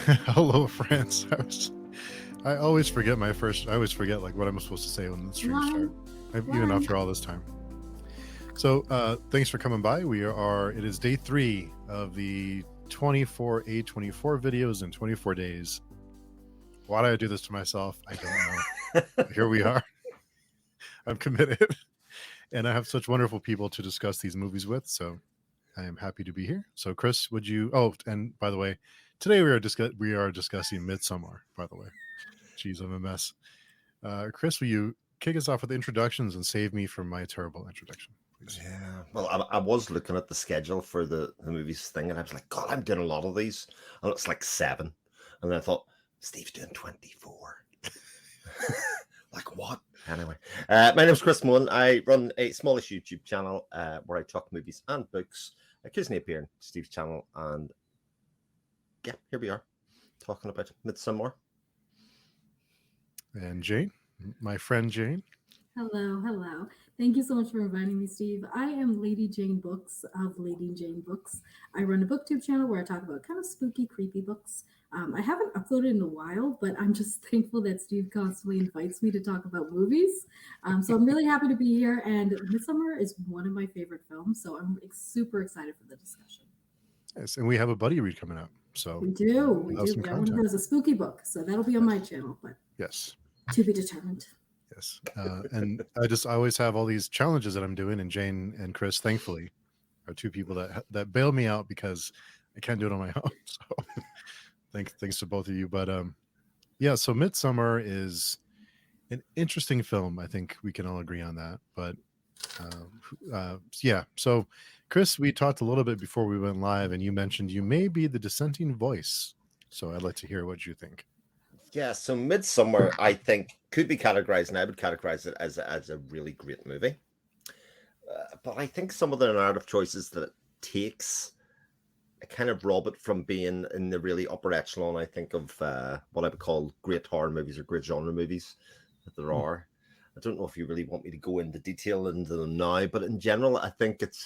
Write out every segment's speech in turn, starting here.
Hello, friends. I always forget I always forget like what I'm supposed to say when the stream One, starts. Even after all this time. So thanks for coming by. It is day 3 of the 24 A24 videos in 24 days. Why do I do this to myself? I don't know. Here we are. I'm committed. And I have such wonderful people to discuss these movies with. So I am happy to be here. So Chris, would you, and by the way, today we are discussing Midsommar, by the way. Jeez, I'm a mess. Chris, will you kick us off with introductions and save me from my terrible introduction, please? Yeah, well, I was looking at the schedule for the movies thing, and I was like, God, I'm doing a lot of these, and it's like 7, and then I thought, Steve's doing 24. Like what? Anyway, my name's Chris Mullen. I run a smallish YouTube channel where I talk movies and books. I occasionally appear on Steve's channel, and yeah, here we are talking about Midsommar. And Jane, my friend Jane. Hello. Thank you so much for inviting me, Steve. I am Lady Jane Books of Lady Jane Books. I run a booktube channel where I talk about kind of spooky, creepy books. I haven't uploaded in a while, but I'm just thankful that Steve constantly invites me to talk about movies. So I'm really happy to be here. And Midsommar is one of my favorite films, so I'm super excited for the discussion. Yes, and we have a buddy read coming up. So we do. We got one of those, a spooky book, so that'll be on my channel. But yes, to be determined. Yes, and I always have all these challenges that I'm doing, and Jane and Chris, thankfully, are two people that bail me out because I can't do it on my own. So, thanks to both of you. But yeah, so Midsommar is an interesting film. I think we can all agree on that. But yeah, so Chris, we talked a little bit before we went live, and you mentioned you may be the dissenting voice. So I'd like to hear what you think. Yeah, so Midsommar, I think, could be categorized, and I would categorize it as a really great movie. But I think some of the narrative choices that it takes kind of rob it from being in the really upper echelon, I think, of what I would call great horror movies or great genre movies that there are. I don't know if you really want me to go into detail into them now, but in general, I think it's...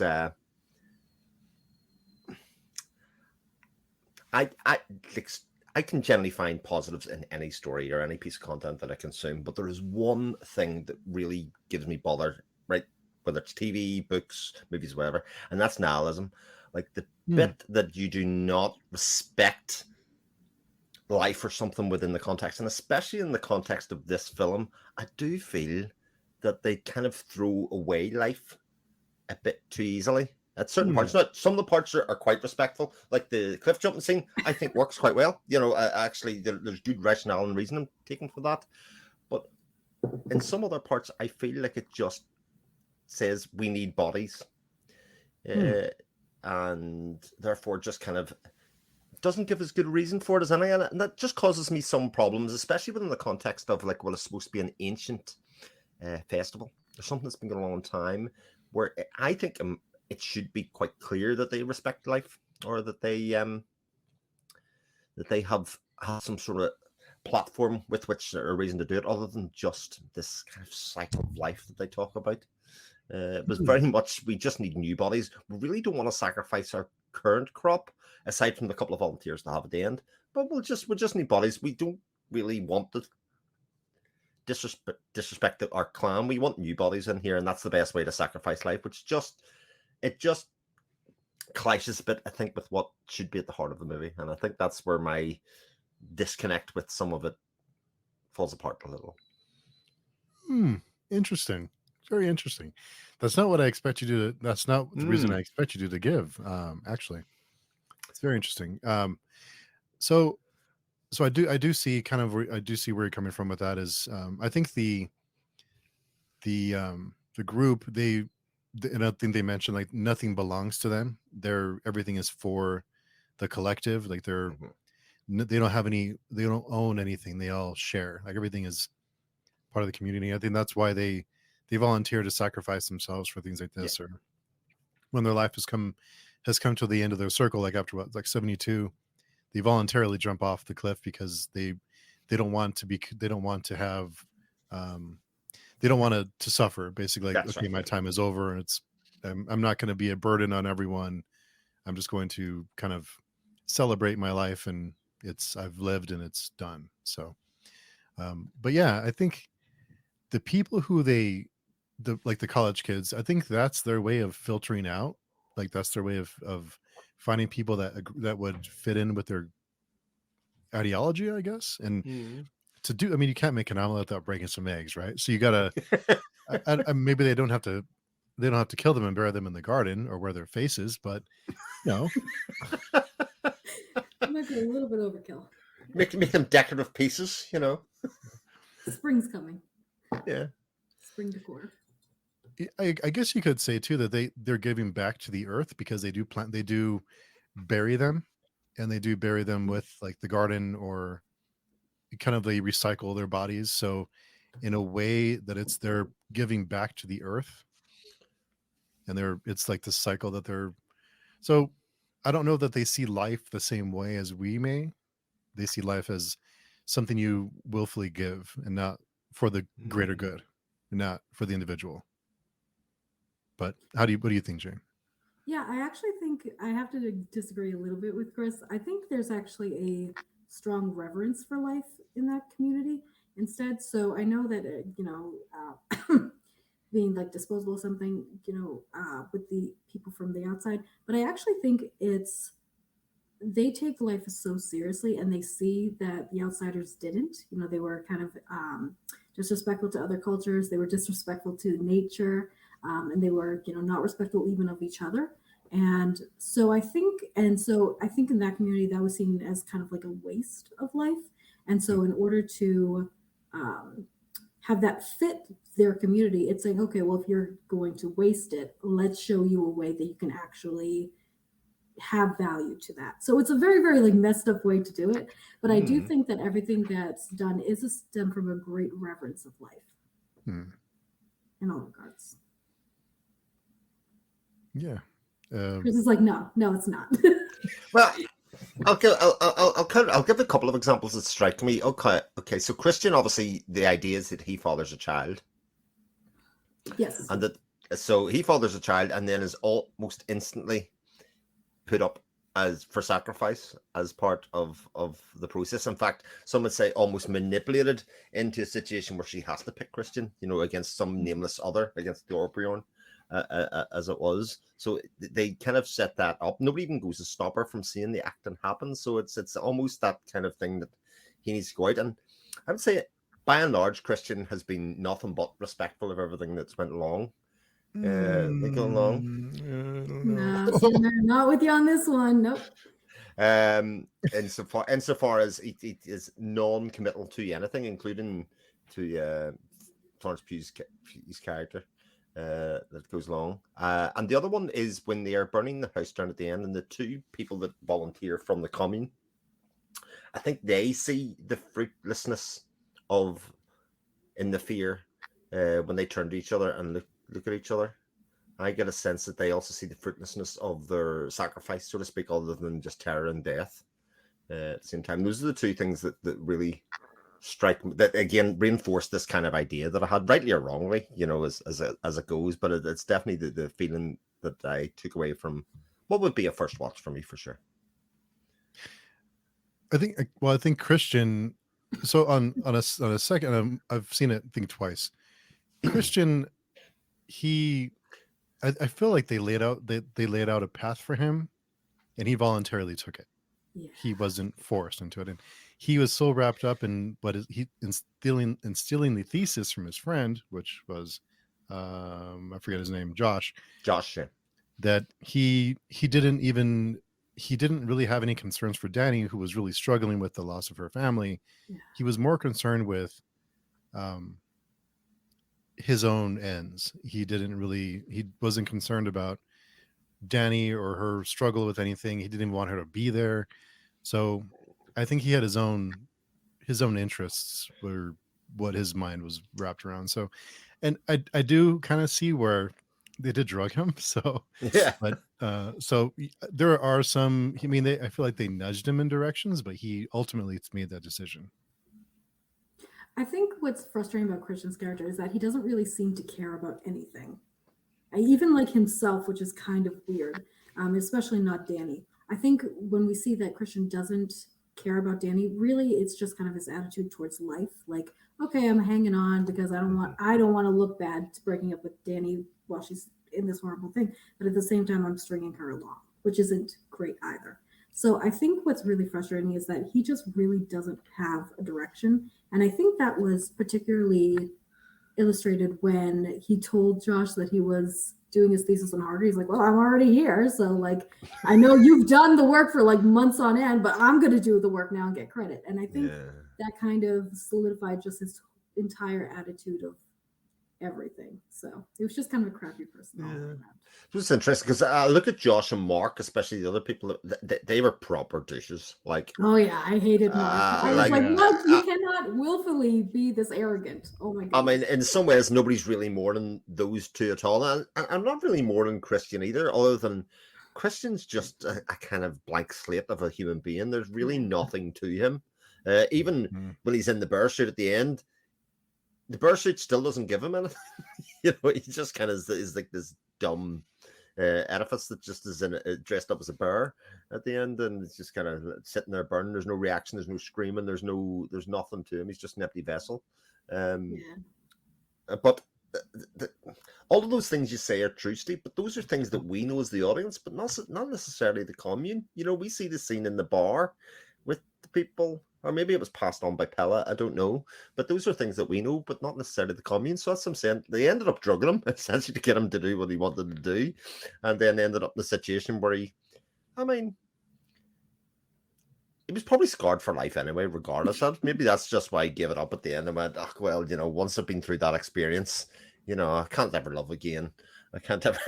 I can generally find positives in any story or any piece of content that I consume, but there is one thing that really gives me bother, right? Whether it's TV, books, movies, whatever, and that's nihilism. Like the bit that you do not respect life or something within the context, and especially in the context of this film, I do feel that they kind of throw away life a bit too easily. At certain parts, not some of the parts are quite respectful, like the cliff jumping scene. I think works quite well. You know, actually, there's good rationale and reasoning taken for that. But in some other parts, I feel like it just says we need bodies, and therefore just kind of doesn't give as good a reason for it as any, and that just causes me some problems, especially within the context of like what is supposed to be an ancient festival or something that's been going on a long time, where I think it should be quite clear that they respect life, or that they have some sort of platform with which or a reason to do it, other than just this kind of cycle of life that they talk about. It was very much, we just need new bodies. We really don't want to sacrifice our current crop, aside from the couple of volunteers to have at the end. But we just need bodies. We don't really want to disrespect our clan. We want new bodies in here, and that's the best way to sacrifice life, which it just clashes a bit, I think, with what should be at the heart of the movie. And I think that's where my disconnect with some of it falls apart a little. Interesting. Very interesting. That's not what I expect you to. That's not the reason I expect you to give. Actually, it's very interesting. So I do see kind of I do see where you're coming from with that. Is I think the group and I think they mentioned like nothing belongs to them. Everything is for the collective. Like they don't own anything. They all share. Like everything is part of the community. I think that's why they volunteer to sacrifice themselves for things like this, or when their life has come to the end of their circle, like after 72, they voluntarily jump off the cliff because they don't want to suffer, basically. Like, okay, my time is over, and I'm not going to be a burden on everyone. I'm just going to kind of celebrate my life and I've lived and it's done. So, but yeah, I think the people who like the college kids, I think that's their way of filtering out. Like that's their way of finding people that would fit in with their ideology, I guess. And to do, I mean, you can't make an omelet without breaking some eggs, right? So you gotta, maybe they don't have to kill them and bury them in the garden or where their faces, but you know, It might be a little bit overkill. make them decorative pieces, you know. Spring's coming. Yeah. Spring decor. I guess you could say too that they're giving back to the earth because they do bury them, and they do bury them with like the garden, or kind of they recycle their bodies. So in a way that they're giving back to the earth, and it's like this cycle that they're, so I don't know that they see life the same way as we may. They see life as something you willfully give, and not for the greater good, not for the individual. But what do you think, Jane? Yeah, I actually think I have to disagree a little bit with Chris. I think there's actually a strong reverence for life in that community instead. So I know that, being like disposable of something, with the people from the outside, but I actually think they take life so seriously, and they see that the outsiders didn't. They were kind of disrespectful to other cultures. They were disrespectful to nature, and they were, not respectful even of each other. And so I think in that community that was seen as kind of like a waste of life. And so in order to have that fit their community, it's like, okay, well, if you're going to waste it, let's show you a way that you can actually have value to that. So it's a very, very like messed up way to do it. But I do think that everything that's done is a stem from a great reverence of life in all regards. Yeah. Chris is like, no, it's not. Well, I'll give a couple of examples that strike me. Okay. So Christian, obviously, the idea is that he fathers a child. Yes. And so he fathers a child, and then is almost instantly put up as for sacrifice as part of the process. In fact, some would say almost manipulated into a situation where she has to pick Christian, against some nameless other, against Thorbjorn, as it was. So they kind of set that up. Nobody even goes to stop her from seeing the acting happen. So it's almost that kind of thing that he needs to go out. And I would say, by and large, Christian has been nothing but respectful of everything that's went along. They go along. No, not with you on this one. Nope. Insofar as he is non-committal to anything, including to Florence Pugh's character that goes along. And the other one is when they are burning the house down at the end, and the two people that volunteer from the commune, I think they see the fruitlessness in the fear when they turn to each other and look at each other. I get a sense that they also see the fruitlessness of their sacrifice, so to speak, other than just terror and death. At the same time, those are the two things that really strike me, that again reinforce this kind of idea that I had, rightly or wrongly, as it goes. But it's definitely the feeling that I took away from what would be a first watch for me, for sure. I think Christian. So on a second, I've seen it, I think, twice. Christian, I feel like they laid out a path for him, and he voluntarily took it. Yeah. He wasn't forced into it, and he was so wrapped up in instilling the thesis from his friend, which was I forget his name, Josh, yeah. That he didn't really have any concerns for Dani, who was really struggling with the loss of her family. Yeah. He was more concerned with his own ends. He wasn't concerned about Dani or her struggle with anything. He didn't even want her to be there. So I think he had his own interests were what his mind was wrapped around. So, and I do kind of see where they did drug him. So yeah, but so there are some. I mean, I feel like they nudged him in directions, but he ultimately made that decision. I think what's frustrating about Christian's character is that he doesn't really seem to care about anything. Even like himself, which is kind of weird, especially not Dani. I think when we see that Christian doesn't care about Dani. Really, it's just kind of his attitude towards life. Like, okay, I'm hanging on because I don't want to look bad breaking up with Dani while she's in this horrible thing. But at the same time, I'm stringing her along, which isn't great either. So I think what's really frustrating is that he just really doesn't have a direction. And I think that was particularly illustrated when he told Josh that he was doing his thesis on Harvard. He's like, well, I'm already here. So like, I know you've done the work for like months on end, but I'm going to do the work now and get credit. And I think that kind of solidified just his entire attitude of everything. So it was just kind of a crappy person all around. It was interesting because I look at Josh and Mark, especially the other people. They were proper douches. Like, oh yeah, I hated Mark. I was like, what? You cannot willfully be this arrogant. Oh my god. I mean, in some ways, nobody's really mourning those two at all. And I'm not really mourning Christian either, other than Christian's just a kind of blank slate of a human being. There's really nothing to him. Even when he's in the bear suit at the end, the bear suit still doesn't give him anything. You know, he just kind of is like this dumb edifice that just is dressed up as a bear at the end, and it's just kind of sitting there burning. There's no reaction, there's no screaming, there's nothing to him. He's just an empty vessel. But all of those things you say are true, Steve, but those are things that we know as the audience, but not necessarily the commune. You know, we see the scene in the bar with the people, or maybe it was passed on by Pelle, I don't know. But those are things that we know, but not necessarily the commune. So that's what I'm saying. They ended up drugging him, essentially, to get him to do what he wanted to do. And then ended up in a situation where he was probably scarred for life anyway, regardless of. Maybe that's just why he gave it up at the end and went, oh, well, you know, once I've been through that experience, you know, I can't ever love again. I can't ever...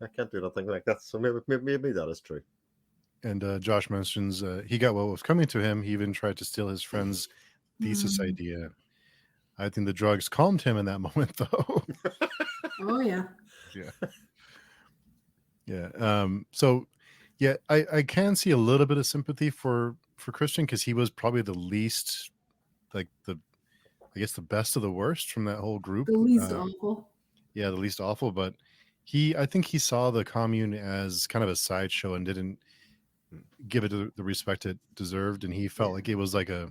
I can't do nothing like that. So maybe that is true. And Josh mentions he got what was coming to him. He even tried to steal his friend's thesis idea. I think the drugs calmed him in that moment, though. Oh, yeah. Yeah. So, yeah, I can see a little bit of sympathy for Christian, because he was probably the least, like, the best of the worst from that whole group. The least awful. Yeah, the least awful. But I think he saw the commune as kind of a sideshow and didn't give it the respect it deserved, and he felt like it was like a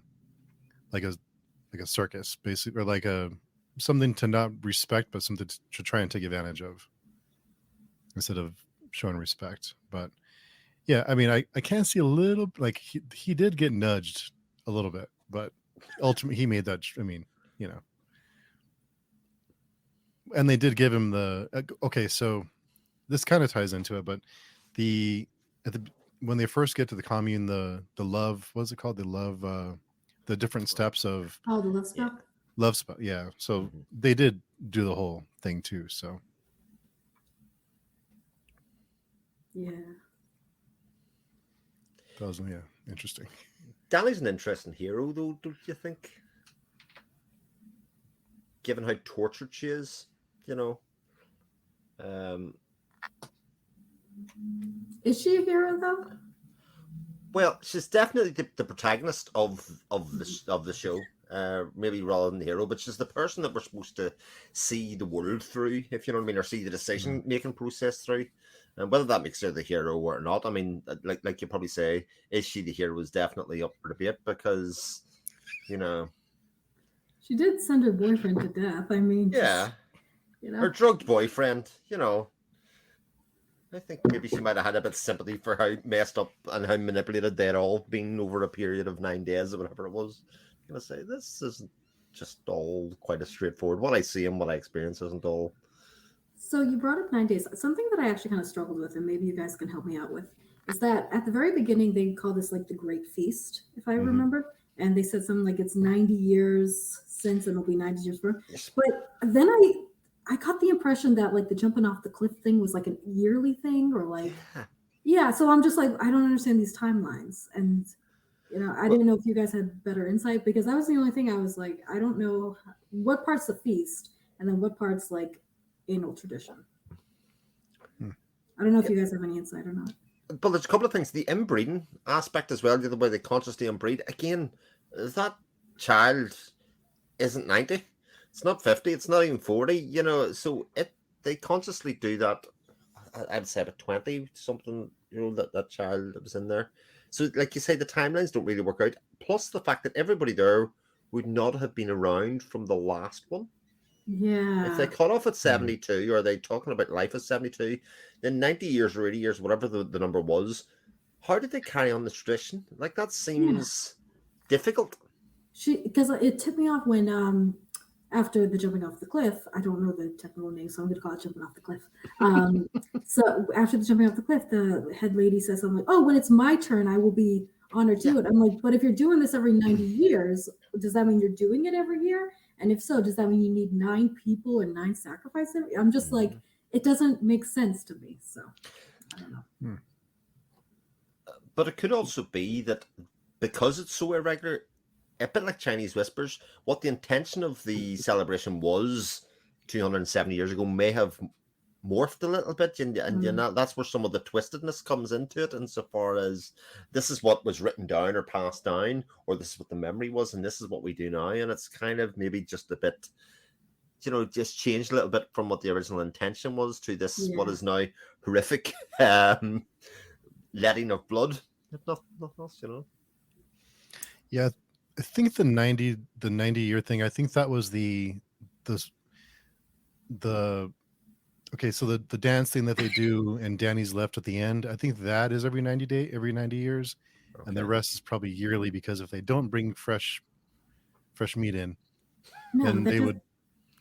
circus, basically, or like something to not respect, but something to try and take advantage of instead of showing respect. But yeah, I mean, I can see a little, like, he did get nudged a little bit, but ultimately he made that. I mean, you know, and they did give him the okay. So this kind of ties into it, but when they first get to the commune, the love, what's it called? The love, the different steps of... Oh, the love spell? Love spell, yeah. So they did do the whole thing too, so... Yeah. That was, yeah, interesting. Dani's an interesting hero, though, don't you think? Given how tortured she is, you know? Is she a hero, though? Well, she's definitely the protagonist of the show, maybe rather than the hero. But she's the person that we're supposed to see the world through, if you know what I mean, or see the decision making process through. And whether that makes her the hero or not, I mean, like you probably say, is she the hero? Is definitely up for debate, because, you know, she did send her boyfriend to death. I mean, yeah, you know, her drugged boyfriend, you know. I think maybe she might have had a bit of sympathy for how messed up and how manipulated they'd all been over a period of 9 days or whatever it was. I'm going to say, this isn't just all quite as straightforward. What I see and what I experience isn't all... So you brought up 9 days. Something that I actually kind of struggled with, and maybe you guys can help me out with, is that at the very beginning, they call this like the Great Feast, if I remember. And they said something like it's 90 years since and it'll be 90 years for. But then I got the impression that like the jumping off the cliff thing was like an yearly thing, or like, yeah. So I'm just like, I don't understand these timelines. And, you know, I didn't know if you guys had better insight, because that was the only thing I was like, I don't know what part's the feast and then what part's like anal tradition. I don't know if you guys have any insight or not. But there's a couple of things. The inbreeding aspect as well, the other way they consciously inbreed. Again, that child isn't 90. It's not 50. It's not even 40. You know, so they consciously do that. I'd say about 20 something. You know, that child that was in there. So, like you say, the timelines don't really work out. Plus, the fact that everybody there would not have been around from the last one. If they Yeah. cut off at 72, or are they talking about life at 72, then 90 years or 80 years, whatever the number was, how did they carry on this tradition? Like, that seems difficult. Because it tipped me off when after the jumping off the cliff, I don't know the technical name, so I'm going to call it jumping off the cliff. So after the jumping off the cliff, the head lady says something like, "Oh, when it's my turn, I will be honored to do it." I'm like, but if you're doing this every 90 years, does that mean you're doing it every year? And if so, does that mean you need 9 people and 9 sacrifices? I'm just like, it doesn't make sense to me. So I don't know. But it could also be that because it's so irregular, a bit like Chinese whispers, what the intention of the celebration was 270 years ago may have morphed a little bit, and you know, that's where some of the twistedness comes into it, insofar as this is what was written down or passed down, or this is what the memory was, and this is what we do now, and it's kind of maybe just a bit, you know, just changed a little bit from what the original intention was to this what is now horrific letting of blood, if nothing else, you know. Yeah, I think the 90 year thing, I think that was the okay, so the dance thing that they do and Dani's left at the end, I think that is every 90 years. Okay. And the rest is probably yearly, because if they don't bring fresh meat in, then they would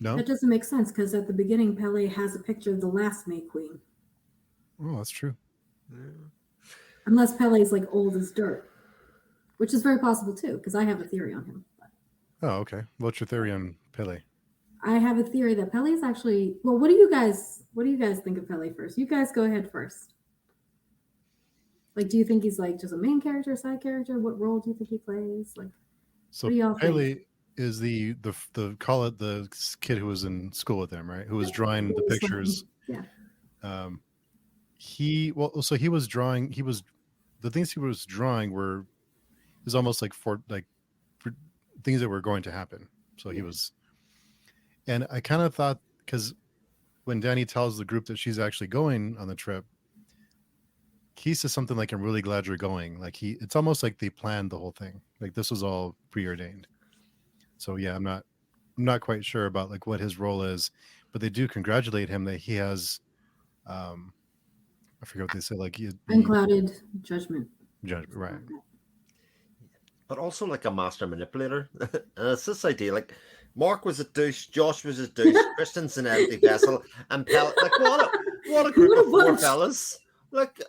That doesn't make sense, because at the beginning Pelle has a picture of the last May Queen. Oh, that's true. Unless Pelle is like old as dirt, which is very possible too, because I have a theory on him. Oh, okay. What's your theory on Pelle? I have a theory that Pelle is actually, well, what do you guys think of Pelle first? You guys go ahead first. Like, do you think he's like just a main character, side character? What role do you think he plays? Like, so what do y'all Pelle think? is the call it the kid who was in school with them, right? Who was drawing the pictures. Yeah. He was drawing. The things he was drawing were almost like for things that were going to happen. So he was, and I kind of thought, because when Dani tells the group that she's actually going on the trip, he says something like, "I'm really glad you're going." Like it's almost like they planned the whole thing. Like this was all preordained. So yeah, I'm not quite sure about like what his role is, but they do congratulate him that he has, I forget what they say, like unclouded judgment, right? But also like a master manipulator. And it's this idea, like Mark was a douche, Josh was a douche, Kristen's an empty vessel, and Pelle, like what a group of four fellas. Like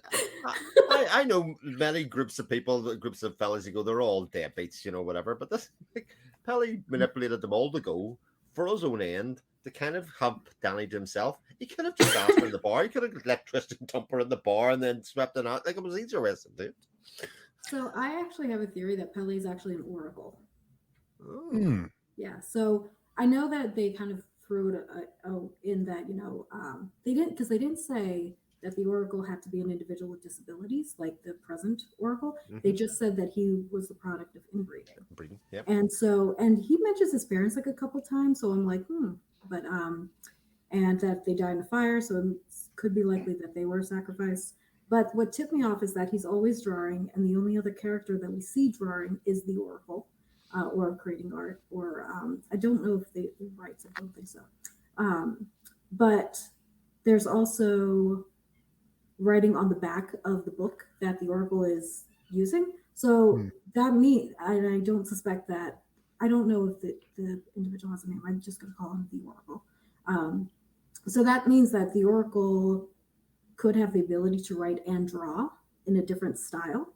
I know many groups of people, groups of fellas, you go, they're all deadbeats, you know, whatever. But this, like, Pelle manipulated them all to go for his own end, to kind of have Dani to himself. He could have just asked her in the bar. He could have let Kristen dump her in the bar and then swept it out. Like, it was easier ways to do it. So I actually have a theory that Pelle is actually an oracle. Oh. Yeah. So I know that they kind of threw it in that, you know, they didn't say that the oracle had to be an individual with disabilities, like the present oracle. They just said that he was the product of inbreeding. Yep. And he mentions his parents like a couple times. So I'm like, but and that they died in a fire. So it could be likely that they were sacrificed. But what tipped me off is that he's always drawing, and the only other character that we see drawing is the oracle, or creating art, or I don't know if they writes. I don't think so. But there's also writing on the back of the book that the oracle is using. So that means, and I don't suspect that. I don't know if the individual has a name. I'm just going to call him the oracle. So that means that the oracle could have the ability to write and draw in a different style,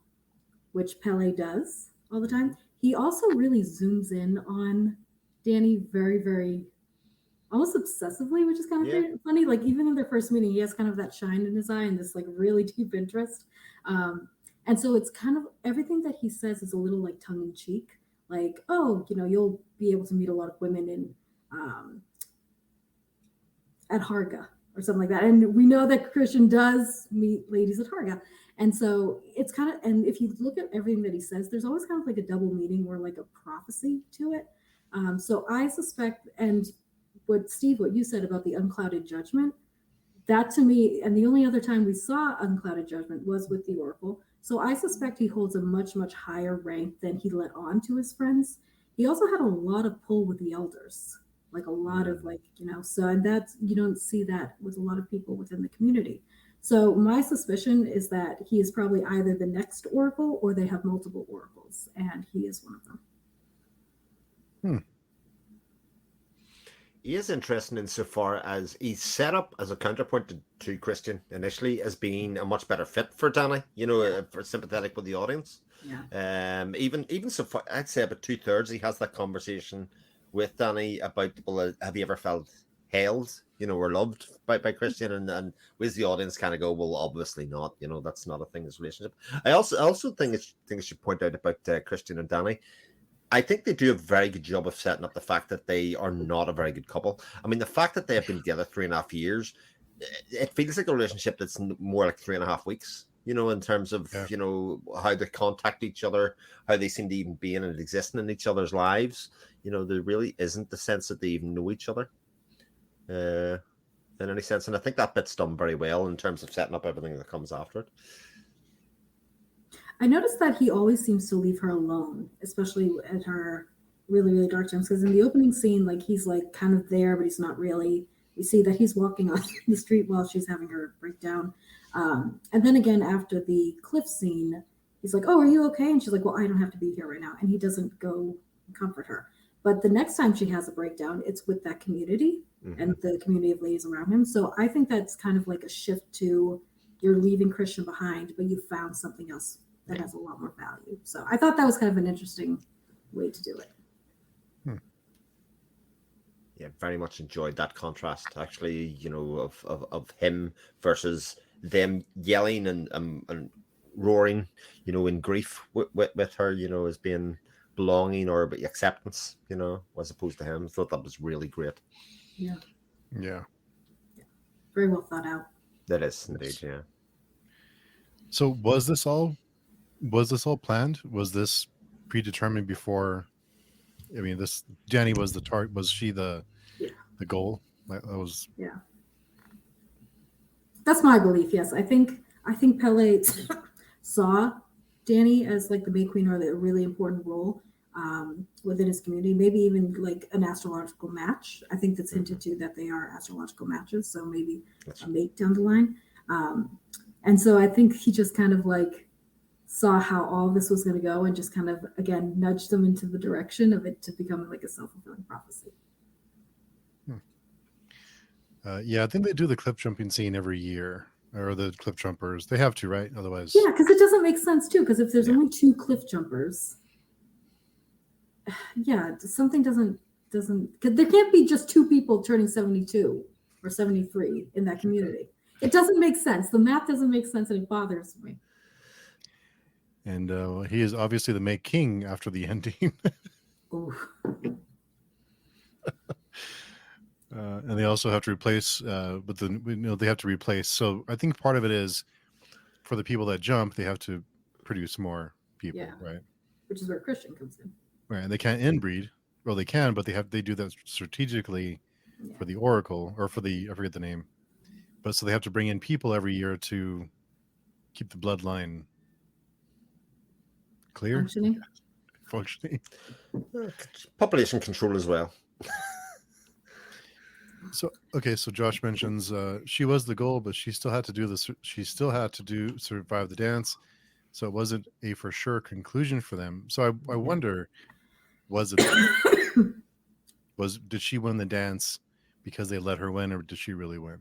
which Pelle does all the time. He also really zooms in on Dani very, very, almost obsessively, which is kind of funny. Like even in their first meeting, he has kind of that shine in his eye and this like really deep interest. And so it's kind of everything that he says is a little like tongue in cheek, like, oh, you know, you'll be able to meet a lot of women in at Harga or something like that. And we know that Christian does meet ladies at Harga. And so it's kind of, and if you look at everything that he says, there's always kind of like a double meaning or like a prophecy to it. So I suspect, and what you said about the unclouded judgment, that to me, and the only other time we saw unclouded judgment was with the oracle. So I suspect he holds a much, much higher rank than he let on to his friends. He also had a lot of pull with the elders, like a lot of like, so and that's you don't see that with a lot of people within the community. So my suspicion is that he is probably either the next oracle or they have multiple oracles, and he is one of them. Hmm. He is interesting insofar as he's set up as a counterpoint to Christian initially as being a much better fit for Dani, for sympathetic with the audience. Yeah. Even so far, I'd say about 2/3 he has that conversation with Dani about, well, have you ever felt hailed, or loved by Christian? And with the audience kind of go, well, obviously not, that's not a thing in this relationship. I also think I should point out about Christian and Dani. I think they do a very good job of setting up the fact that they are not a very good couple. I mean, the fact that they have been together 3.5 years, it feels like a relationship that's more like 3.5 weeks, in terms of, how they contact each other, how they seem to even be in and existing in each other's lives. There really isn't the sense that they even know each other in any sense. And I think that bit's done very well in terms of setting up everything that comes after it. I noticed that he always seems to leave her alone, especially at her really, really dark times. Because in the opening scene, like he's like kind of there, but he's not really. We see that he's walking on the street while she's having her breakdown. And then again, after the cliff scene, he's like, "Oh, are you okay?" And she's like, "Well, I don't have to be here right now." And he doesn't go comfort her. But the next time she has a breakdown, it's with that community and the community of ladies around him. So I think that's kind of like a shift to you're leaving Christian behind, but you found something else that has a lot more value. So I thought that was kind of an interesting way to do it. Yeah, very much enjoyed that contrast, actually, of him versus them yelling and roaring, in grief with her, as being belonging or acceptance, as opposed to him. I thought that was really great. Yeah. Yeah. Very well thought out. That is indeed, yeah. So was this all planned? Was this predetermined before? I mean, this Dani was the target. Was she the goal? That was That's my belief. Yes, I think Pelle saw Dani as like the May Queen or the really important role within his community. Maybe even like an astrological match. I think that's hinted to that they are astrological matches. So maybe a mate down the line. And so I think he just kind of like saw how all this was going to go and just kind of again nudged them into the direction of it to become like a self-fulfilling prophecy. Yeah, I think they do the cliff jumping scene every year, or the cliff jumpers. They have to, right? Otherwise, yeah, because it doesn't make sense too. Because if there's only 2 cliff jumpers, something doesn't. Cause there can't be just 2 people turning 72 or 73 in that community. It doesn't make sense. The math doesn't make sense, and it bothers me. And he is obviously the May King after the ending. And they also have to replace, but they have to replace. So I think part of it is for the people that jump, they have to produce more people, right? Which is where Christian comes in. Right, and they can't inbreed. Well, they can, but they do that strategically for the Oracle or for I forget the name. But so they have to bring in people every year to keep the bloodline clear, functioning. Population control as well. So Josh mentions she was the goal, but she still had to do this. She still had to survive the dance. So it wasn't a for sure conclusion for them. So I wonder, was it did she win the dance because they let her win, or did she really win?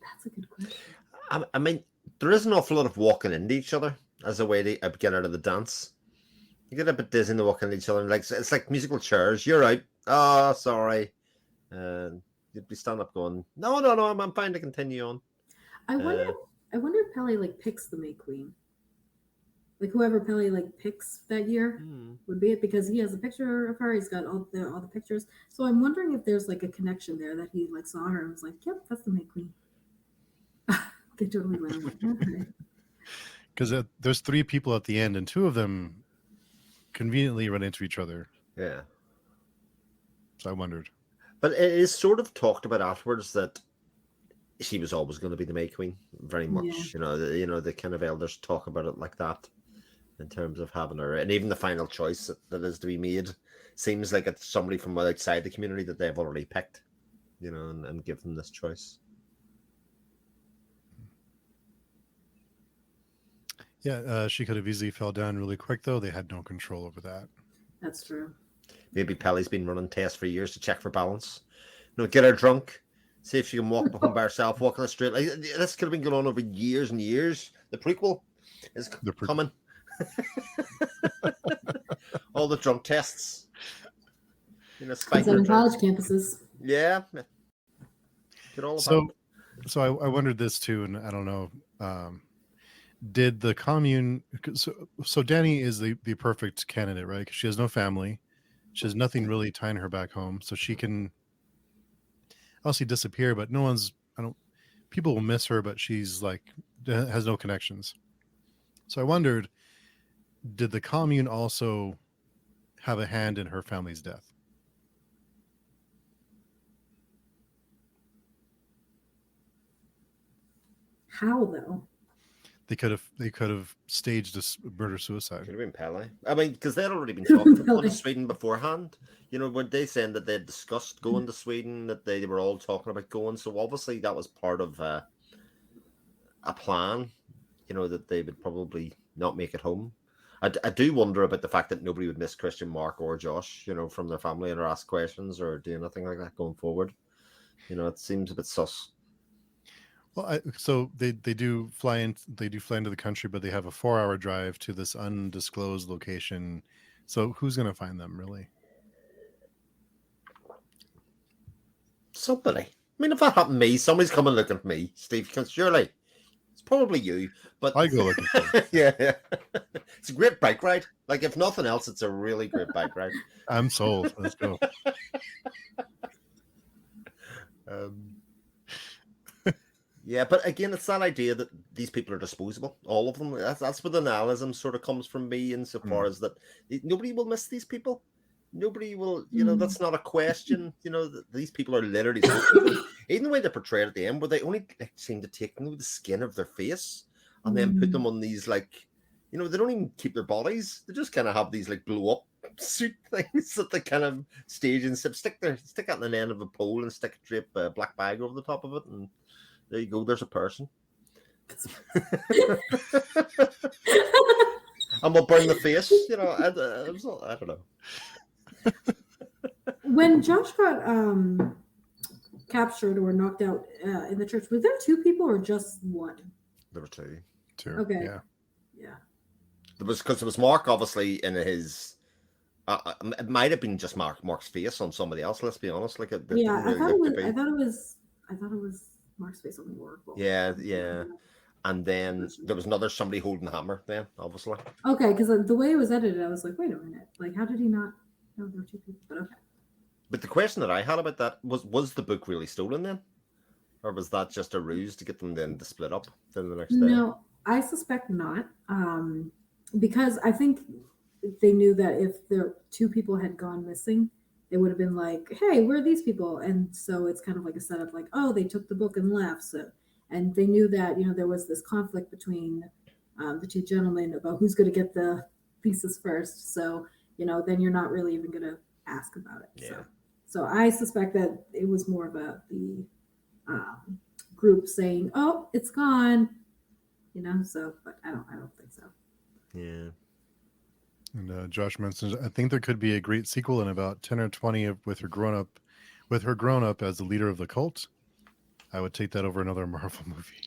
That's a good question. I mean, there is an awful lot of walking into each other as a way to get out of the dance. You get a bit dizzy in the walking into each other, and it's like musical chairs. You're out. Oh, sorry. And you'd be standing up going, no, I'm fine to continue on. I wonder if Pelle like picks the May Queen. Like whoever Pelle like picks that year would be it, because he has a picture of her. He's got all the pictures. So I'm wondering if there's like a connection there that he like saw her and was like, "Yep, that's the May Queen." They totally went away. Because there's 3 people at the end, and 2 of them conveniently run into each other. Yeah. So I wondered. But it is sort of talked about afterwards that she was always going to be the May Queen, very much. The kind of elders talk about it like that in terms of having her, and even the final choice that is to be made seems like it's somebody from outside the community that they've already picked, and give them this choice. Yeah, she could have easily fell down really quick, though. They had no control over that. That's true. Maybe Pelle's been running tests for years to check for balance. Get her drunk, see if she can walk home by herself, walk on the street. Like, this could have been going on over years and years. The prequel is coming. All the drunk tests. On college campuses. Yeah. Get all so I wondered this too, and I don't know. Did the commune? So Dani is the perfect candidate, right? Because she has no family. She has nothing really tying her back home, so she can obviously disappear. But people will miss her, but she's like has no connections. So I wondered, did the commune also have a hand in her family's death? How though? They could have staged a murder suicide. Could have been Pelle. I mean, because they'd already been talking about going to Sweden beforehand. When they said that they had discussed going to Sweden, that they were all talking about going. So obviously that was part of a plan. That they would probably not make it home. I do wonder about the fact that nobody would miss Christian, Mark, or Josh, from their family and ask questions or do anything like that going forward. It seems a bit sus. Well, so they do fly into the country, but they have a 4-hour drive to this undisclosed location. So who's going to find them, really? Somebody. I mean, if that happened to me, somebody's coming looking for me, Steve. Because surely it's probably you. But I go looking for you. Yeah. It's a great bike ride. Like, if nothing else, it's a really great bike ride. I'm sold. Let's go. Yeah, but again, it's that idea that these people are disposable, all of them. That's where the nihilism sort of comes from me, insofar as that nobody will miss these people. Nobody will, that's not a question. These people are literally, even the way they're portrayed at the end, where they only seem to take the skin of their face and then put them on these, they don't even keep their bodies. They just kind of have these blow up suit things that they kind of stage and stick that in the end of a pole and drape a black bag over the top of it, and there you go. There's a person. And we'll burn the face. I don't know. When Josh got captured or knocked out in the church, was there 2 people or just one? There were 2. Okay. Yeah. Because it was Mark, obviously, in his. It might have been just Mark's face on somebody else. Let's be honest. I thought it was Mark's face on the oracle. Yeah. And then there was somebody holding the hammer then, obviously. Okay, because the way it was edited, I was like, wait a minute. How did he not know there were 2 people? But okay. But the question that I had about that was the book really stolen then? Or was that just a ruse to get them then to split up then the next day? No, I suspect not. Because I think they knew that if the 2 people had gone missing, they would have been like, hey, where are these people? And so it's kind of like a setup they took the book and left. So, and they knew that, there was this conflict between the 2 gentlemen about who's going to get the pieces first. So, then you're not really even going to ask about it. Yeah. So I suspect that it was more of the group saying, oh, it's gone, so, but I don't think so. Yeah. And Josh mentions, I think there could be a great sequel in about 10 or 20 with her grown up as the leader of the cult. I would take that over another Marvel movie.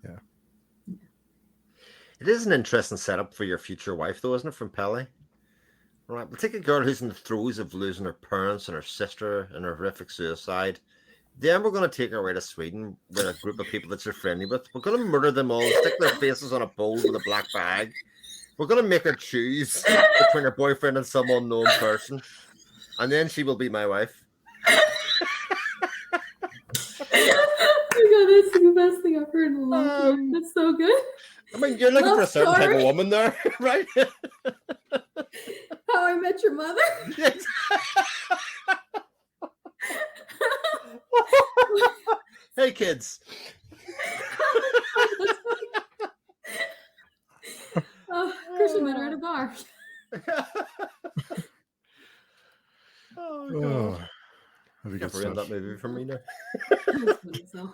Yeah. It is an interesting setup for your future wife, though, isn't it, from Pelle? Right, we'll take a girl who's in the throes of losing her parents and her sister in a horrific suicide. Then we're going to take her away to Sweden with a group of people that you're friendly with. We're going to murder them all, stick their faces on a pole with a black bag. We're going to make her choose between her boyfriend and some unknown person. And then she will be my wife. Oh my God, that's the best thing I've heard in a long time. That's so good. I mean, you're looking for a certain type of woman there, right? How I Met Your Mother? Yes. Hey, kids. Christian men are at a bar. Oh, Oh, God. that'd be Can't good ruin that stuff. movie for me now. That's funny, so.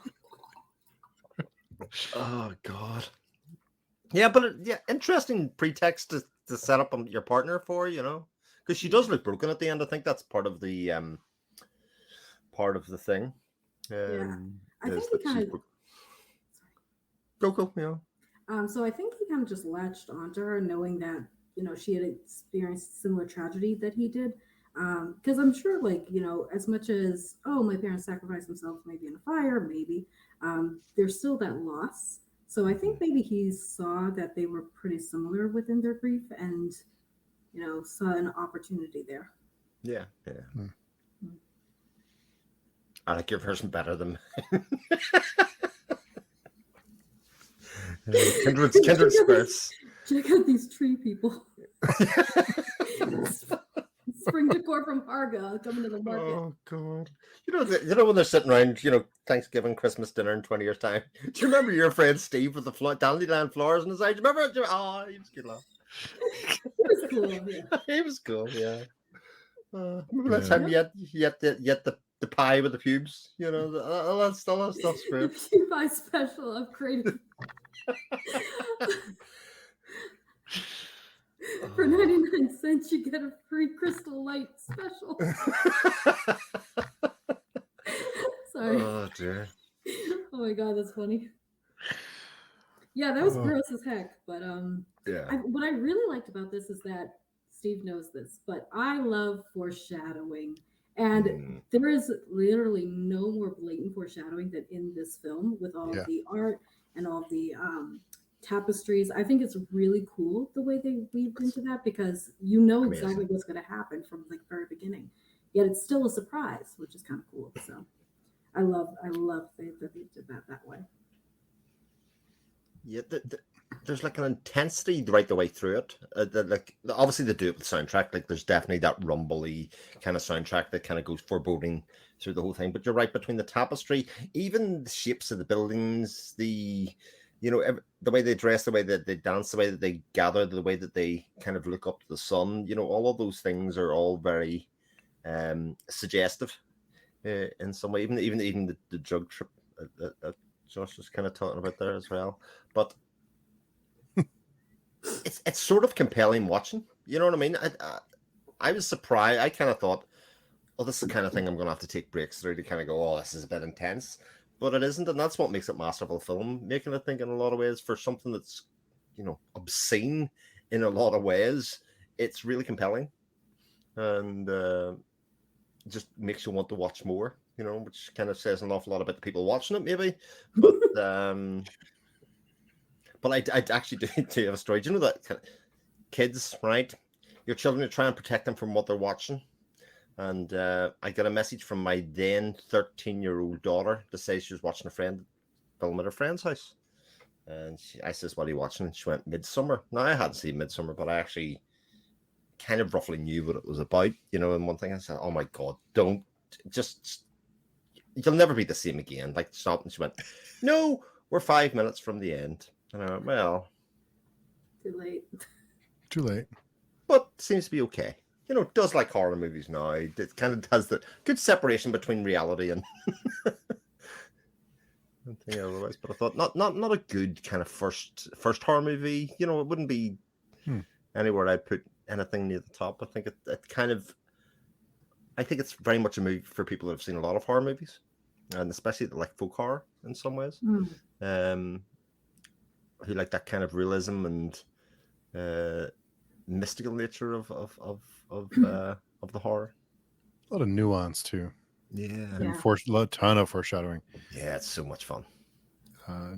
Oh, God. Yeah, but yeah, interesting pretext to set up your partner for, because she does look broken at the end. I think that's part of the thing. I think Is he that kind she's of. broken, So I think he kind of just latched onto her, knowing that she had experienced similar tragedy that he did. Because I'm sure, like as much as my parents sacrificed themselves, maybe in a fire, maybe there's still that loss. So I think maybe he saw that they were pretty similar within their grief, and saw an opportunity there. Yeah. Hmm. I like your version better than kindred spirits. Check out these tree people. Spring decor from Arga coming to the market. Oh, God. You know when they're sitting around, Thanksgiving, Christmas dinner in 20 years' time. Do you remember your friend Steve with the dandelion flowers on his eye? Do you remember? Oh, he was good laugh. He was cool, yeah. He was cool, yeah. Remember that time you had the pie with the pubes? All that stuff's great. If you buy special, I've created for 99 cents you get a free Crystal Light special. Sorry. Oh, dear. Oh my God, that's funny. Yeah, that was gross as heck. But Yeah. what I really liked about this is that Steve knows this, but I love foreshadowing. And there is literally no more blatant foreshadowing than in this film with all of the art and all of the tapestries. I think it's really cool the way they weaved into that, because exactly what's going to happen from the very beginning. Yet it's still a surprise, which is kind of cool. So I love that they did that way. Yeah, there's like an intensity right the way through it. Obviously they do it with soundtrack. Like there's definitely that rumbly kind of soundtrack that kind of goes foreboding through the whole thing. But you're right, between the tapestry, even the shapes of the buildings, the way they dress, the way that they dance, the way that they gather, the way that they kind of look up to the sun. All of those things are all very suggestive in some way. Even the drug trip. Josh was kind of talking about there as well, but it's sort of compelling watching. You know what I mean? I was surprised. I kind of thought, oh, this is the kind of thing I'm going to have to take breaks through to kind of go, oh, this is a bit intense, but it isn't, and that's what makes it masterful film, making it think in a lot of ways for something that's obscene in a lot of ways. It's really compelling, and just makes you want to watch more. Which kind of says an awful lot about the people watching it, maybe. But but I actually do have a story. Do you know that kids, right? Your children, are trying to protect them from what they're watching. And I got a message from my then 13-year-old daughter to say she was watching a film at her friend's house. And I says, what are you watching? And she went, Midsommar. Now, I hadn't seen Midsommar, but I actually kind of roughly knew what it was about. And one thing I said, oh my God, don't just... You'll never be the same again. Like, stop. And she went, no, we're 5 minutes from the end. And I went, well, Too late. But seems to be okay. Does like horror movies now. It kind of has the good separation between reality and thing otherwise. But I thought not a good kind of first horror movie. It wouldn't be anywhere I'd put anything near the top. I think I think it's very much a movie for people who have seen a lot of horror movies, and especially like folk horror in some ways. Who like that kind of realism and mystical nature of the horror. A lot of nuance too. Yeah, and a ton of foreshadowing. Yeah, it's so much fun.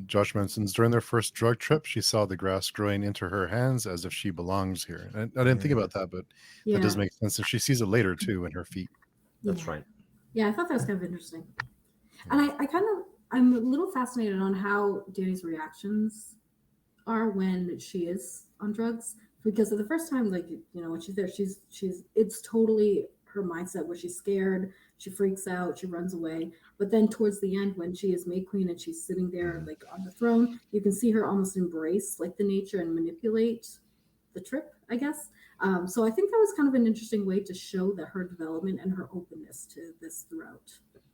Josh mentions during their first drug trip, she saw the grass growing into her hands as if she belongs here. And I didn't think about that, but that does make sense. And she sees it later too in her feet. That's right. Yeah, I thought that was kind of interesting. And I'm a little fascinated on how Dani's reactions are when she is on drugs, because of the first time, like when she's there, she's it's totally her mindset where she's scared, she freaks out, she runs away. But then towards the end, when she is May Queen and she's sitting there like on the throne, you can see her almost embrace like the nature and manipulate the trip, I guess. So I think that was kind of an interesting way to show that her development and her openness to this throughout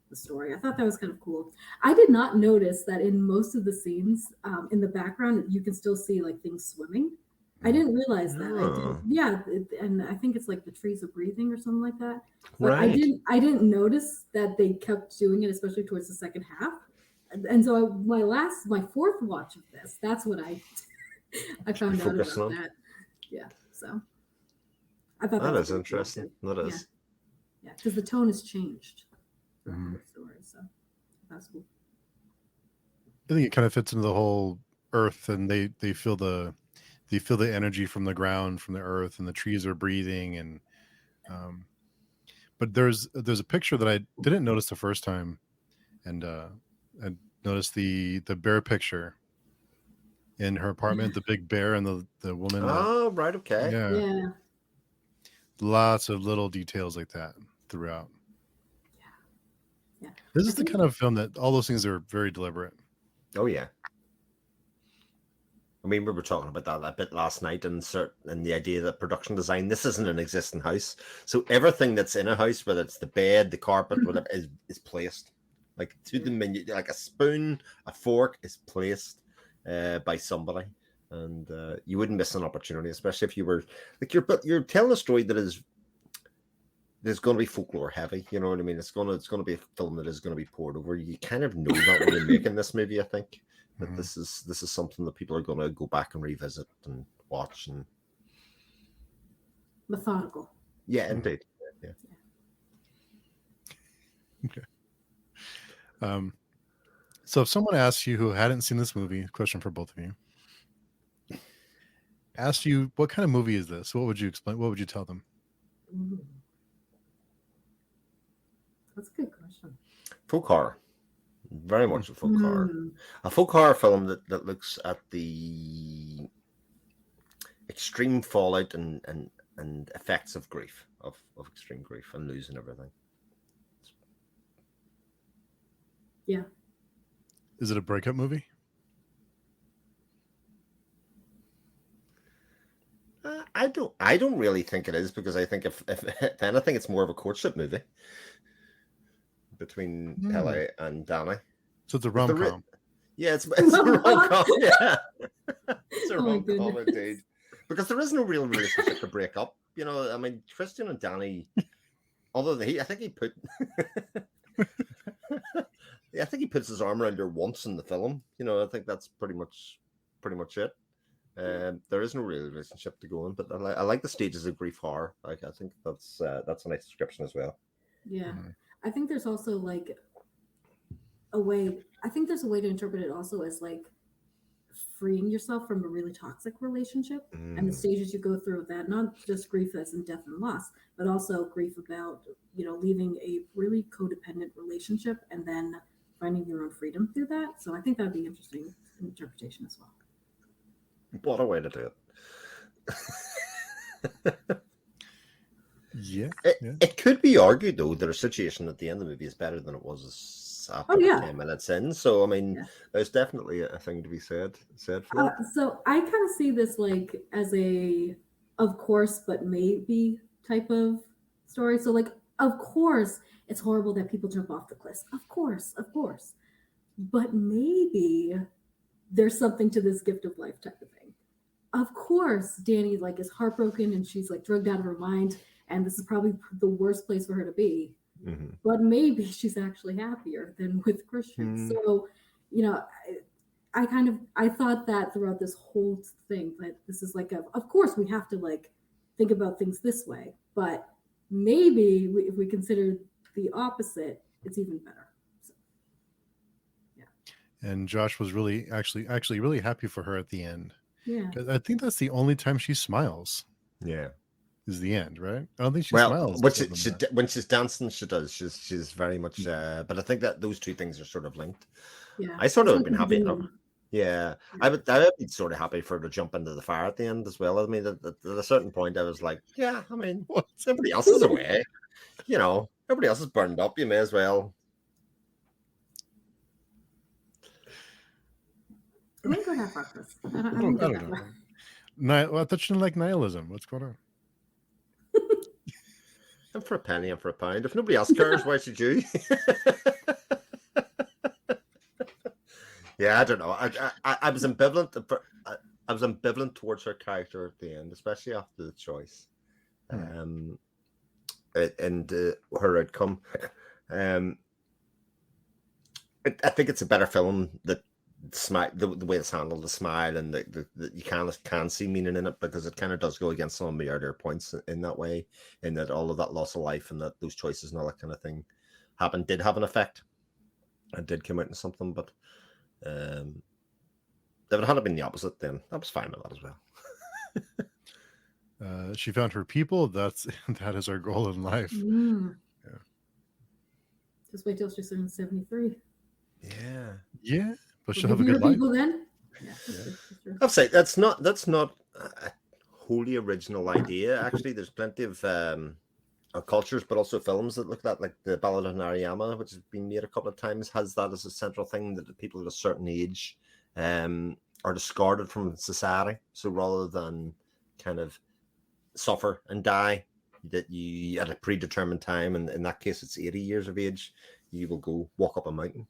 the story. I thought that was kind of cool. I did not notice that in most of the scenes in the background, you can still see like things swimming. I didn't realize that. And I think it's like the trees are breathing or something like that. But Right. I didn't notice that they kept doing it, especially towards the second half. And so my fourth watch of this, that's what I found out about that. Yeah, so I thought that is interesting. That is. Yeah, because the tone has changed throughout the story, so that's cool. I think it kind of fits into the whole earth, and they feel the energy from the ground, from the earth, and the trees are breathing. And but there's a picture that I didn't notice the first time, and I noticed the bear picture in her apartment, the big bear and the woman. Oh, right, okay. Yeah. Lots of little details like that throughout. Yeah. This is the kind of film that all those things are very deliberate. Oh yeah. I mean, we were talking about that a bit last night, and the idea that production design, this isn't an existing house, so everything that's in a house, whether it's the bed, the carpet, whatever, is placed like to the menu, like a spoon, a fork is placed by somebody, and you wouldn't miss an opportunity, especially if you were like you're telling a story there's going to be folklore heavy. You know what I mean? It's going to be a film that is going to be poured over. You kind of know that when you're making this movie. I think that this is something that people are going to go back and revisit and watch and methodical. Yeah, indeed. Yeah. Okay. So if someone asks you who hadn't seen this movie, question for both of you, asked you what kind of movie is this, what would you explain? What would you tell them? That's a good question. Folk horror. Very much a folk horror. A folk horror film that looks at the extreme fallout and effects of grief, of extreme grief and losing everything. Yeah. Is it a breakup movie? I don't really think it is, because I think if anything, it's more of a courtship movie between Pelle and Dani. So it's a rom-com. Yeah, it's a rom-com. Yeah, it's a rom-com indeed. Because there is no real relationship to break up. You know, I mean, Christian and Dani, although I think he puts his arm around her once in the film. You know, I think that's pretty much it. There is no real relationship to go on, but I like the stages of grief horror. Like, I think that's a nice description as well. Yeah, I think there's also like a way. I think there's a way to interpret it also as like freeing yourself from a really toxic relationship and the stages you go through with that. Not just grief as in death and loss, but also grief about, you know, leaving a really codependent relationship and then finding your own freedom through that. So I think that'd be interesting interpretation as well. What a way to do it. It could be argued, though, that her situation at the end of the movie is better than it was after 10 minutes in. So, I mean, there's definitely a thing to be said for it. So I kind of see this like as a of course but maybe type of story. So like, of course it's horrible that people jump off the cliffs. Of course. But maybe there's something to this gift of life type of thing. Of course, Dani like is heartbroken and she's like drugged out of her mind, and this is probably the worst place for her to be. But maybe she's actually happier than with Christian. So, you know, I thought that throughout this whole thing, that this is like of course we have to like think about things this way, but maybe if we consider the opposite, it's even better. So, yeah. And Josh was really actually really happy for her at the end. Yeah. I think that's the only time she smiles. Yeah. Is the end, right? I don't think she smiles. When she's dancing, she does. She's very much. But I think that those two things are sort of linked. Yeah. I sort of have been happy. Yeah, I would be sort of happy for her to jump into the fire at the end as well. I mean, at a certain point, I was like, yeah, I mean, everybody else is away. You know, everybody else is burned up. You may as well. Let me go that far, Chris. I I don't get don't that know. far. Well, I thought you didn't like nihilism. What's going on? And for a penny and for a pound. If nobody else cares, why should you? Yeah, I don't know. I was ambivalent. I was ambivalent towards her character at the end, especially after the choice, and her outcome. I think it's a better film that smile, the way it's handled, the smile, and the you can see meaning in it, because it kind of does go against some of my earlier points in that way, in that all of that loss of life and that those choices and all that kind of thing did have an effect and did come out in something. But if it had been the opposite, then I was fine with that as well. She found her people. That is our goal in life. Yeah. Just wait till she's 73. Yeah, but she'll have a good life. People then. Yeah, I'll say that's not a wholly original idea. Actually, there's plenty of cultures, but also films that look at that, like the Ballad of Narayama, which has been made a couple of times, has that as a central thing, that the people at a certain age are discarded from society. So rather than kind of suffer and die, that you at a predetermined time, and in that case it's 80 years of age, you will go walk up a mountain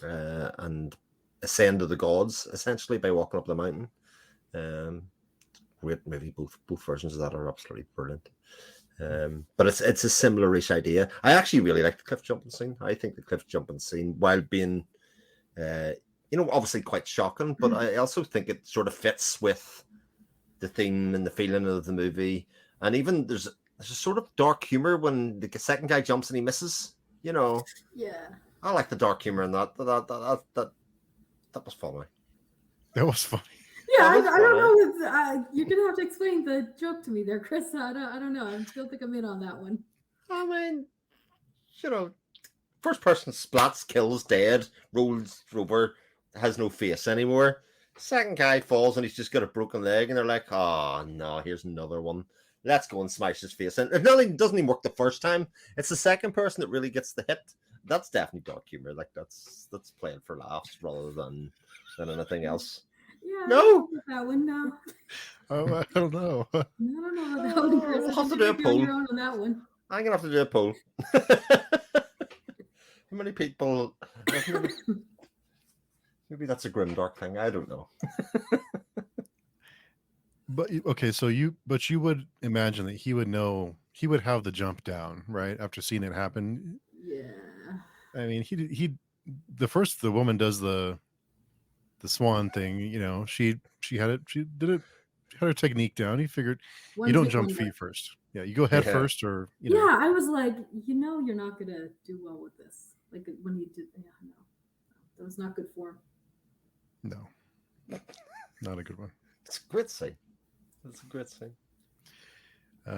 and ascend to the gods, essentially, by walking up the mountain. Great movie. Both versions of that are absolutely brilliant. But it's a similar-ish idea. I actually really like the cliff jumping scene. I think the cliff jumping scene, while being obviously quite shocking, but I also think it sort of fits with the theme and the feeling of the movie. And even there's a sort of dark humor when the second guy jumps and he misses. Yeah. I like the dark humor in that. That was funny. That was funny. Yeah, I don't know. You're gonna have to explain the joke to me there, Chris. I don't know. I don't think I'm in on that one. I mean, first person splats, kills, dead, rolls over, has no face anymore. Second guy falls and he's just got a broken leg, and they're like, "Oh no, here's another one. Let's go and smash his face." And it doesn't even work the first time. It's the second person that really gets the hit. That's definitely dark humor. Like that's playing for laughs rather than anything else. Yeah, no, that one. No. Oh, I don't know. I don't know about that one, Chris. We'll have to do a poll. Your own on that one. I'm gonna have to do a poll. How many people? Maybe that's a grimdark thing. I don't know. But okay, so you would imagine that he would know, he would have the jump down, right, after seeing it happen. Yeah. I mean, the woman does the swan thing. She had it. She did it. She had her technique down. He figured you don't jump feet first. Yeah, you go head first, or Yeah, I was like, you're not gonna do well with this. Like when you did, no, that was not good form. No, not a good one. It's a great scene. It's a great scene.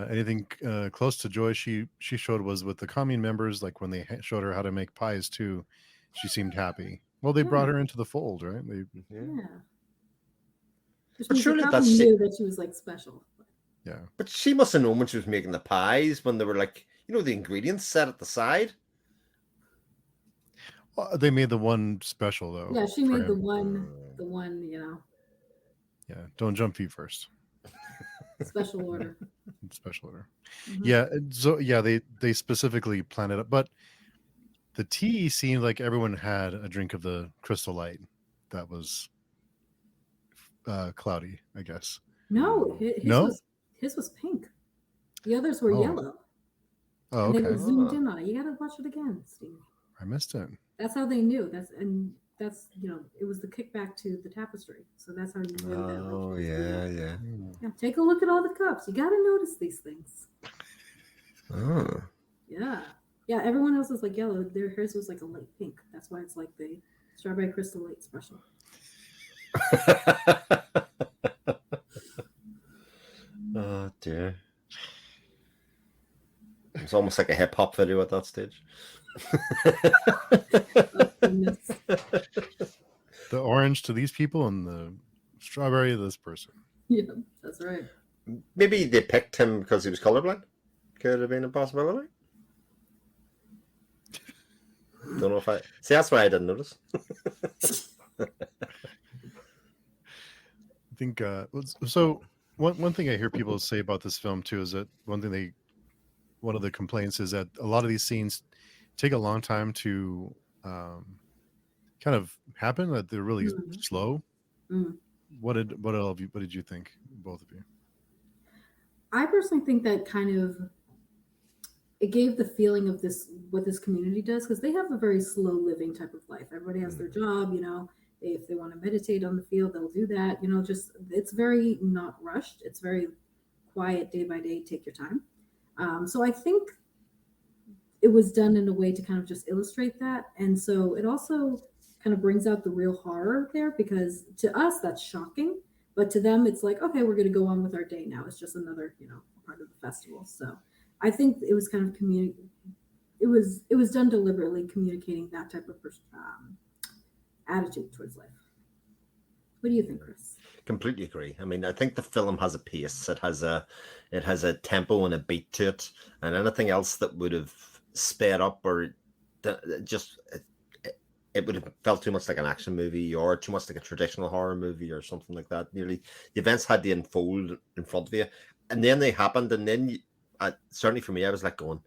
Anything close to joy she showed was with the commune members. Like when they showed her how to make pies too, she seemed happy. Well, they brought her into the fold, right? Yeah. But surely knew that she was like special. Yeah. But she must have known when she was making the pies, when they were like, the ingredients set at the side. Well, they made the one special though. Yeah, she made the one, Yeah, don't jump feet first. Special order. Special order. Mm-hmm. Yeah. So yeah, they specifically planned it up, but the tea seemed like everyone had a drink of the crystal light that was cloudy, I guess. No, his was pink. The others were yellow. Oh, okay. And they were zoomed in on it. You got to watch it again, Steve. I missed it. That's how they knew. That's it was the kickback to the tapestry. So that's how you knew that. Oh, yeah. Yeah, take a look at all the cups. You got to notice these things. Oh. Yeah. Yeah, everyone else was like yellow. Hers was like a light pink. That's why it's like the strawberry crystal light special. Oh, dear. It's almost like a hip-hop video at that stage. The orange to these people and the strawberry to this person. Yeah, that's right. Maybe they picked him because he was colorblind. Could have been a possibility. Don't know if I see. That's why I didn't notice. I think so. One thing I hear people say about this film too is that one of the complaints is that a lot of these scenes take a long time to kind of happen. That they're really slow. What did you think, both of you? I personally think that kind of it gave the feeling of what this community does, because they have a very slow living type of life. Everybody has their job, if they want to meditate on the field, they'll do that. Just it's very not rushed. It's very quiet, day by day. Take your time. So I think it was done in a way to kind of just illustrate that, and so it also kind of brings out the real horror there, because to us that's shocking, but to them it's like, okay, we're going to go on with our day now. It's just another part of the festival. So I think it was kind of it was done deliberately, communicating that type of attitude towards life. What do you think, Chris? Completely agree. I mean, I think the film has a pace. It has a tempo and a beat to it, and anything else that would have sped up or just it would have felt too much like an action movie or too much like a traditional horror movie or something like that. Nearly the events had to unfold in front of you, and then they happened, and then certainly for me, I was like going,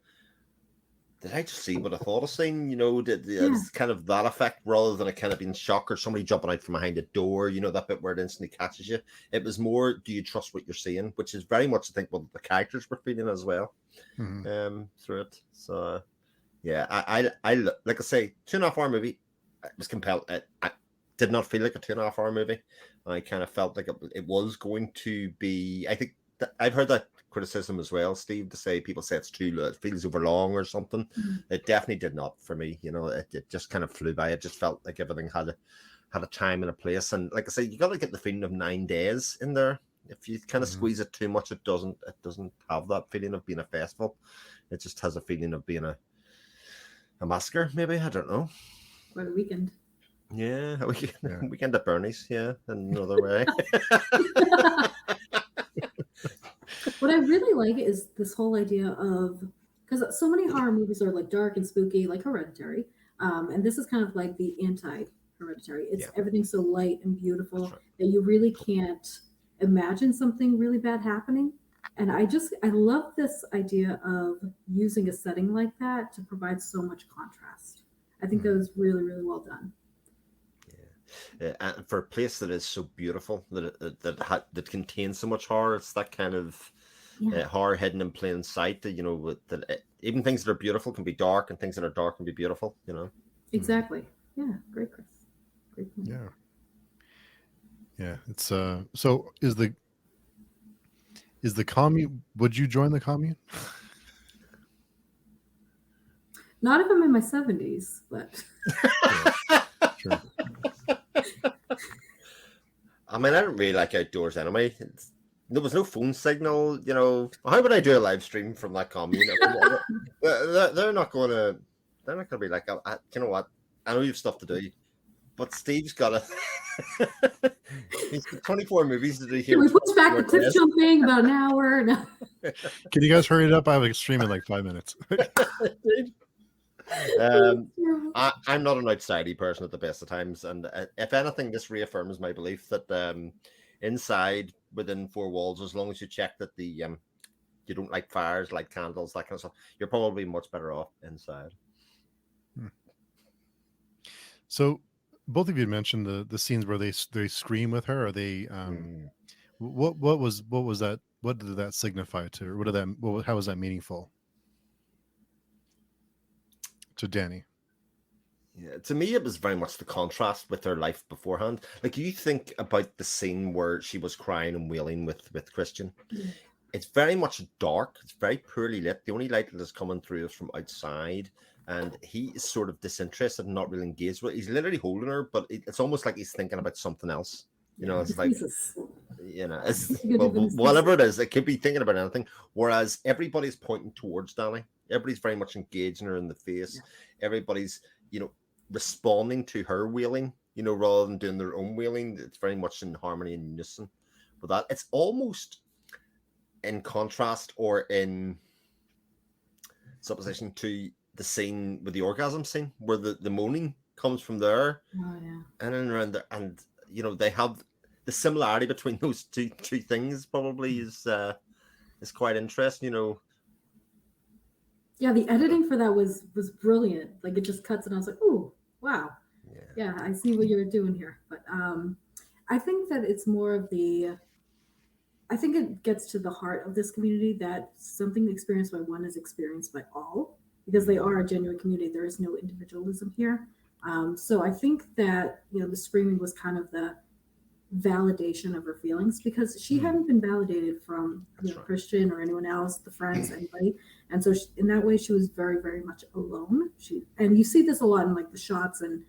did I just see what I thought I seen? It was kind of that effect rather than a kind of being shock or somebody jumping out from behind a door, that bit where it instantly catches you. It was more, do you trust what you're seeing? Which is very much, I think, what the characters were feeling as well through it. So, yeah, I like I say, 2.5 hour movie. I was compelled. I did not feel like a 2.5 hour movie. I kind of felt like it was going to be, I think, I've heard that criticism as well, Steve, to say people say it's too long, it feels over long or something. It definitely did not for me. It just kind of flew by. It just felt like everything had a time and a place. And like I say, you got to get the feeling of 9 days in there. If you kind of squeeze it too much, it doesn't have that feeling of being a festival. It just has a feeling of being a massacre, maybe. I don't know. What a weekend. Yeah, weekend at Bernie's, in another way. What I really like is this whole idea of, because so many horror movies are like dark and spooky, like Hereditary, and this is kind of like the anti-Hereditary. It's everything's so light and beautiful that you really can't imagine something really bad happening. And I love this idea of using a setting like that to provide so much contrast. I think that was really, really well done. And for a place that is so beautiful, that contains so much horror, it's that kind of horror hidden in plain sight. That even things that are beautiful can be dark, and things that are dark can be beautiful. Exactly. Yeah. Great, Chris. Great point. Yeah. It's So is the commune? Would you join the commune? Not if I'm in my 70s, but. Sure. I mean, I don't really like outdoors anyway. There was no phone signal, How would I do a live stream from that commune? They're not going to be like, you know what? I know you have stuff to do, but Steve's got he's got 24 movies to do here. Can we push back the cliff jumping about an hour? No. Can you guys hurry it up? I have a stream in like 5 minutes. I'm not an outsidey person at the best of times, and if anything, this reaffirms my belief that inside within 4 walls, as long as you check that the you don't like fires, like candles, that kind of stuff, you're probably much better off inside. So both of you mentioned the scenes where they scream with her. Are they what was that? What did that signify to her? How was that meaningful to Dani? Yeah, to me, it was very much the contrast with her life beforehand. Like, you think about the scene where she was crying and wailing with Christian. It's very much dark. It's very poorly lit. The only light that is coming through is from outside, and he is sort of disinterested and not really engaged with it. He's literally holding her, but it's almost like he's thinking about something else. It's like, whatever it is, it could be thinking about anything. Whereas everybody's pointing towards Dani. Everybody's very much engaging her in the face. Everybody's, responding to her wailing, rather than doing their own wailing. It's very much in harmony and unison with that. It's almost in contrast or in supposition to the scene with the orgasm scene where the moaning comes from there, Oh yeah. and then around there, and they have the similarity between those two things. Probably is quite interesting. Yeah, the editing for that was brilliant. Like it just cuts, and I was like, "Oh, wow, yeah, I see what you're doing here." But I think that it's more of the. I think it gets to the heart of this community that something experienced by one is experienced by all, because they are a genuine community. There is no individualism here. So I think that the screaming was kind of the validation of her feelings, because she hadn't been validated from Christian or anyone else, the friends, anybody, and so in that way she was very, very much alone. And you see this a lot in like the shots, and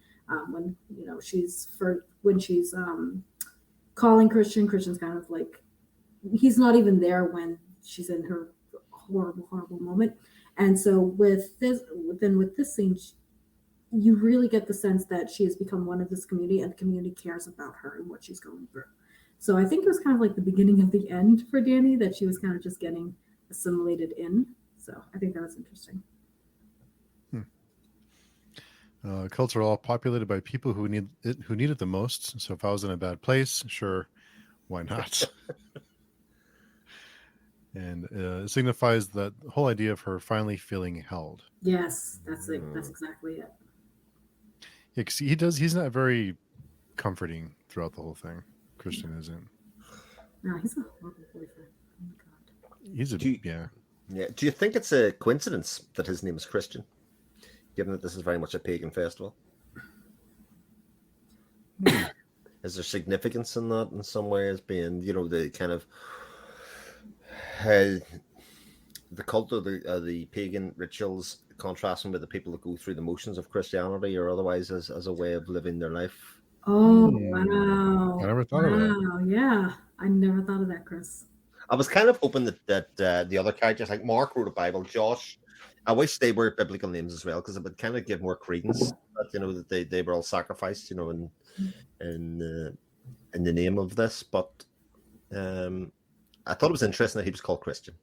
when she's calling Christian's kind of like he's not even there when she's in her horrible moment. And so with this scene, you really get the sense that she has become one of this community, and the community cares about her and what she's going through. So I think it was kind of like the beginning of the end for Dani, that she was kind of just getting assimilated in. So I think that was interesting. Cults are all populated by people who need it the most. So if I was in a bad place, sure, why not? And it signifies that whole idea of her finally feeling held. Yes, that's it. That's exactly it. Yeah, 'cause he's not very comforting throughout the whole thing. Christian isn't. No, he's a horrible boyfriend. Oh my god. He's yeah. Do you think it's a coincidence that his name is Christian, given that this is very much a pagan festival? Is there significance in that in some way, as being the kind of the cult of the pagan rituals contrasting with the people that go through the motions of Christianity or otherwise as a way of living their life? Oh, wow. I never thought of that. Wow, yeah. I never thought of that, Chris. I was kind of hoping that the other characters, like Mark wrote a Bible, Josh, I wish they were biblical names as well, because it would kind of give more credence that, that they were all sacrificed, in the name of this. But I thought it was interesting that he was called Christian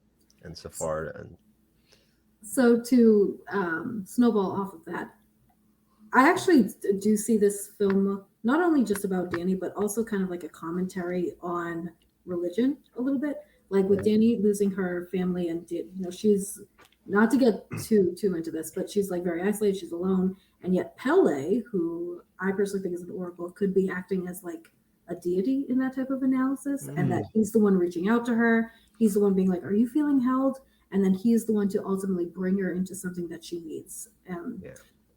insofar. And so to snowball off of that, I actually do see this film not only just about Dani, but also kind of like a commentary on religion a little bit. Like with Dani losing her family, and she's, not to get too into this, but she's like very isolated, she's alone, and yet Pelle, who I personally think is an oracle, could be acting as like a deity in that type of analysis, and that he's the one reaching out to her, he's the one being like, are you feeling held? And then he's the one to ultimately bring her into something that she needs.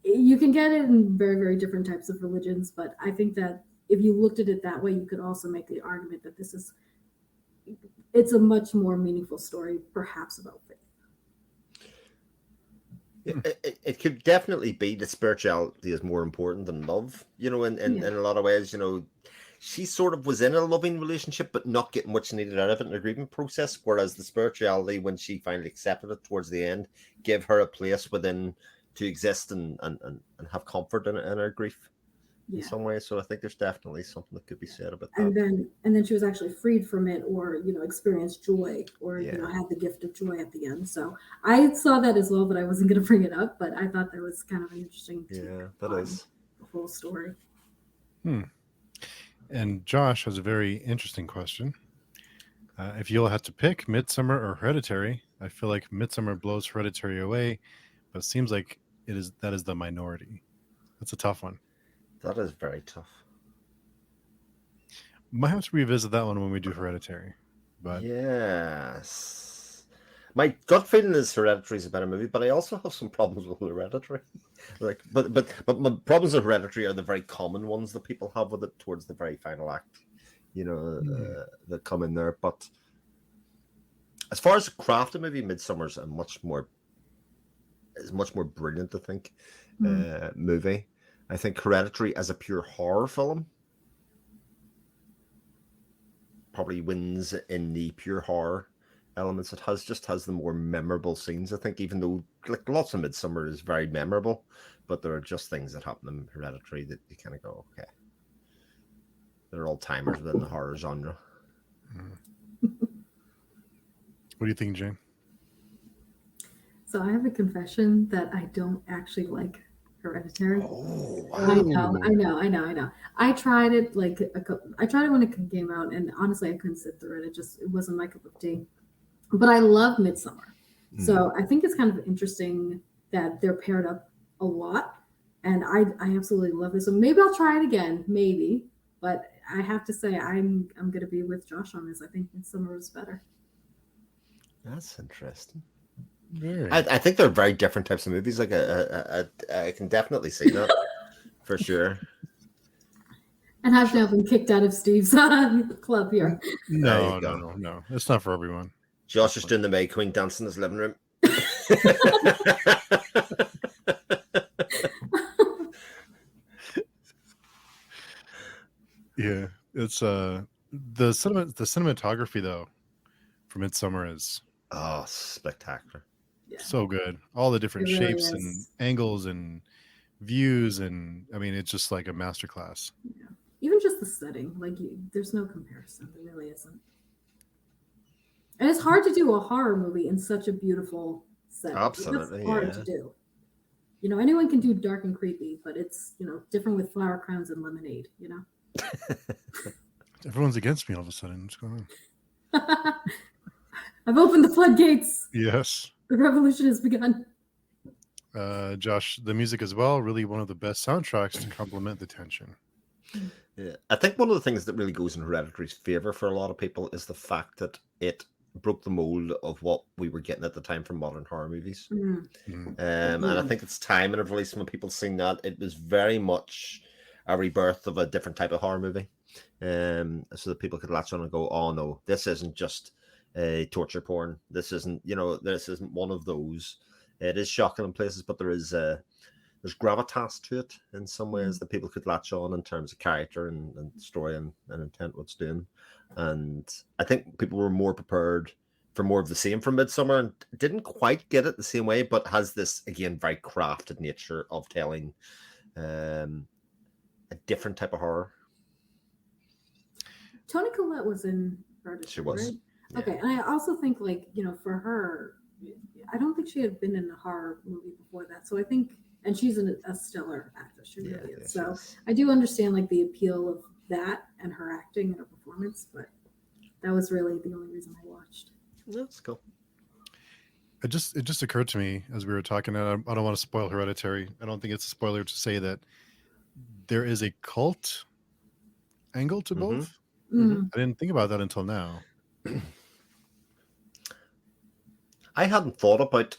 You can get it in very, very different types of religions, but I think that if you looked at it that way, you could also make the argument that it's a much more meaningful story, perhaps, about faith. It could definitely be that spirituality is more important than love, in a lot of ways. She sort of was in a loving relationship, but not getting what she needed out of it in the grieving process, whereas the spirituality, when she finally accepted it towards the end, gave her a place within to exist and have comfort in her grief in some way. So I think there's definitely something that could be said about that. And then she was actually freed from it, or experienced joy, or had the gift of joy at the end. So I saw that as well, but I wasn't going to bring it up. But I thought that was kind of interesting. That is the whole story. And Josh has a very interesting question. If you'll have to pick Midsommar or Hereditary, I feel like Midsommar blows Hereditary away, but it seems like that is the minority. That's a tough one. That is very tough. Might have to revisit that one when we do Hereditary. But yes, my gut feeling is Hereditary is a better movie, but I also have some problems with Hereditary. But my problems with Hereditary are the very common ones that people have with it towards the very final act, that come in there. But as far as craft a movie, Midsommar's much more brilliant, I think, movie. I think Hereditary as a pure horror film probably wins in the pure horror elements. It has the more memorable scenes, I think, even though like lots of Midsommar is very memorable, but there are just things that happen in Hereditary that you kind of go, okay, they're all timers within the horror genre. What do you think, Jane? So I have a confession that I don't actually like Hereditary. Oh, I wow. know. I tried it I tried it when it came out, and honestly, I couldn't sit through it. It wasn't my cup of tea. But I love Midsommar, so I think it's kind of interesting that they're paired up a lot, and I absolutely love this. So maybe I'll try it again, maybe. But I have to say, I'm gonna be with Josh on this. I think Midsommar was better. That's interesting. Very. I think they're very different types of movies. Like I can definitely see that for sure. And I've now been kicked out of Steve's club here. There you No, go. no. It's not for everyone. Josh is doing the May Queen dance in his living room. Yeah, it's the cinematography though from Midsommar is Oh, spectacular. Yeah, so good. All the different it really shapes and is. angles and views, and I mean, it's just like a masterclass. Yeah. Even just the setting, there's no comparison. There really isn't. And it's hard to do a horror movie in such a beautiful setting. Absolutely, That's hard to do. Anyone can do dark and creepy, but it's different with flower crowns and lemonade. Everyone's against me all of a sudden. What's going on? I've opened the floodgates. Yes. The revolution has begun. Josh, the music as well, really one of the best soundtracks to complement the tension. Yeah. I think one of the things that really goes in Hereditary's favor for a lot of people is the fact that it broke the mold of what we were getting at the time from modern horror movies. And I think it's time in a release when people seen that. It was very much a rebirth of a different type of horror movie. So that people could latch on and go, oh no, this isn't just torture porn. This isn't one of those. It is shocking in places, but there's gravitas to it in some ways that people could latch on in terms of character and story and intent what's doing. And I think people were more prepared for more of the same from Midsommar and didn't quite get it the same way, but has this, again, very crafted nature of telling a different type of horror. Toni Collette was in Hereditary, She was. right? Yeah. Okay, and I also think, for her, I don't think she had been in a horror movie before that. So I think, and she's a stellar actress. She really is. So I do understand, the appeal of that and her acting and her performance, but that was really the only reason I watched. That's cool. It just occurred to me as we were talking, and I don't want to spoil Hereditary. I don't think it's a spoiler to say that there is a cult angle to both. I didn't think about that until now. I hadn't thought about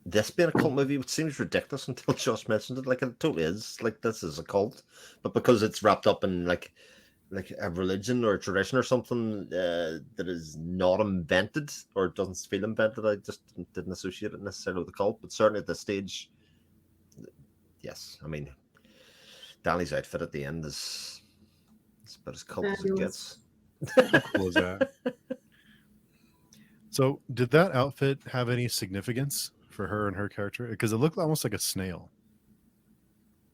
this being a cult movie, which seems ridiculous until Josh mentioned it. It totally is. This is a cult, but because it's wrapped up in like a religion or a tradition or something that is not invented or doesn't feel invented, I just didn't associate it necessarily with the cult. But certainly at this stage, yes. I mean, Dani's outfit at the end is about as cult as it gets. How cool is that? So, did that outfit have any significance for her and her character? Because it looked almost like a snail.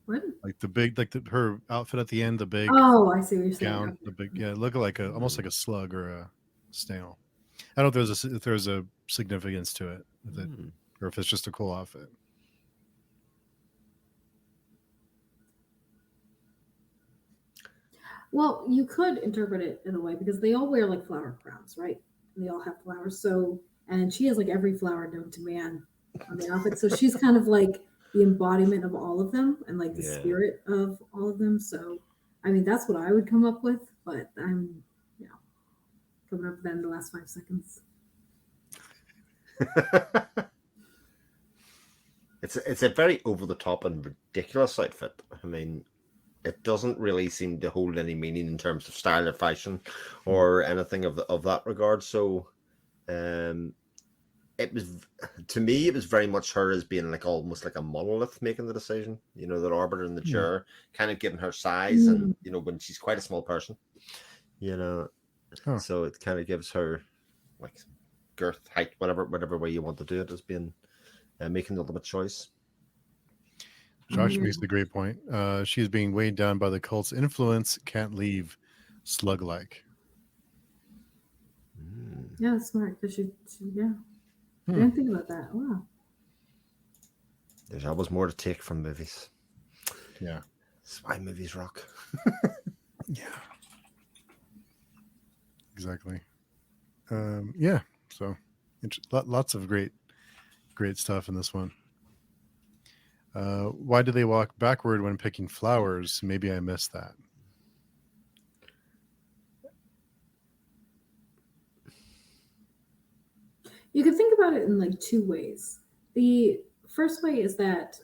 What? Like the big, her outfit at the end, the big. Oh, I see what you're saying. Gown, Okay. the big, it looked like almost like a slug or a snail. I don't know if there's a significance to it, or if it's just a cool outfit. Well, you could interpret it in a way because they all wear flower crowns, right? They all have flowers. So, and she has every flower known to man on the outfit. So she's kind of the embodiment of all of them and the spirit of all of them. So, I mean, that's what I would come up with, but I'm, coming up with that in the last 5 seconds. It's a very over the top and ridiculous outfit. I mean, it doesn't really seem to hold any meaning in terms of style or fashion or anything of that regard. So, it was, to me, it was very much her as being almost like a monolith making the decision. That arbiter in the chair, kind of given her size and when she's quite a small person. So it kind of gives her girth, height, whatever way you want to do it, as being making the ultimate choice. Josh makes the great point. She's being weighed down by the cult's influence, can't leave, slug-like. Yeah, that's smart because I didn't think about that. Wow. There's always more to take from movies. Yeah. That's why movies rock. Yeah. Exactly. Yeah. So lots of great stuff in this one. Why do they walk backward when picking flowers? Maybe I missed that. You can think about it in like two ways. The first way is that,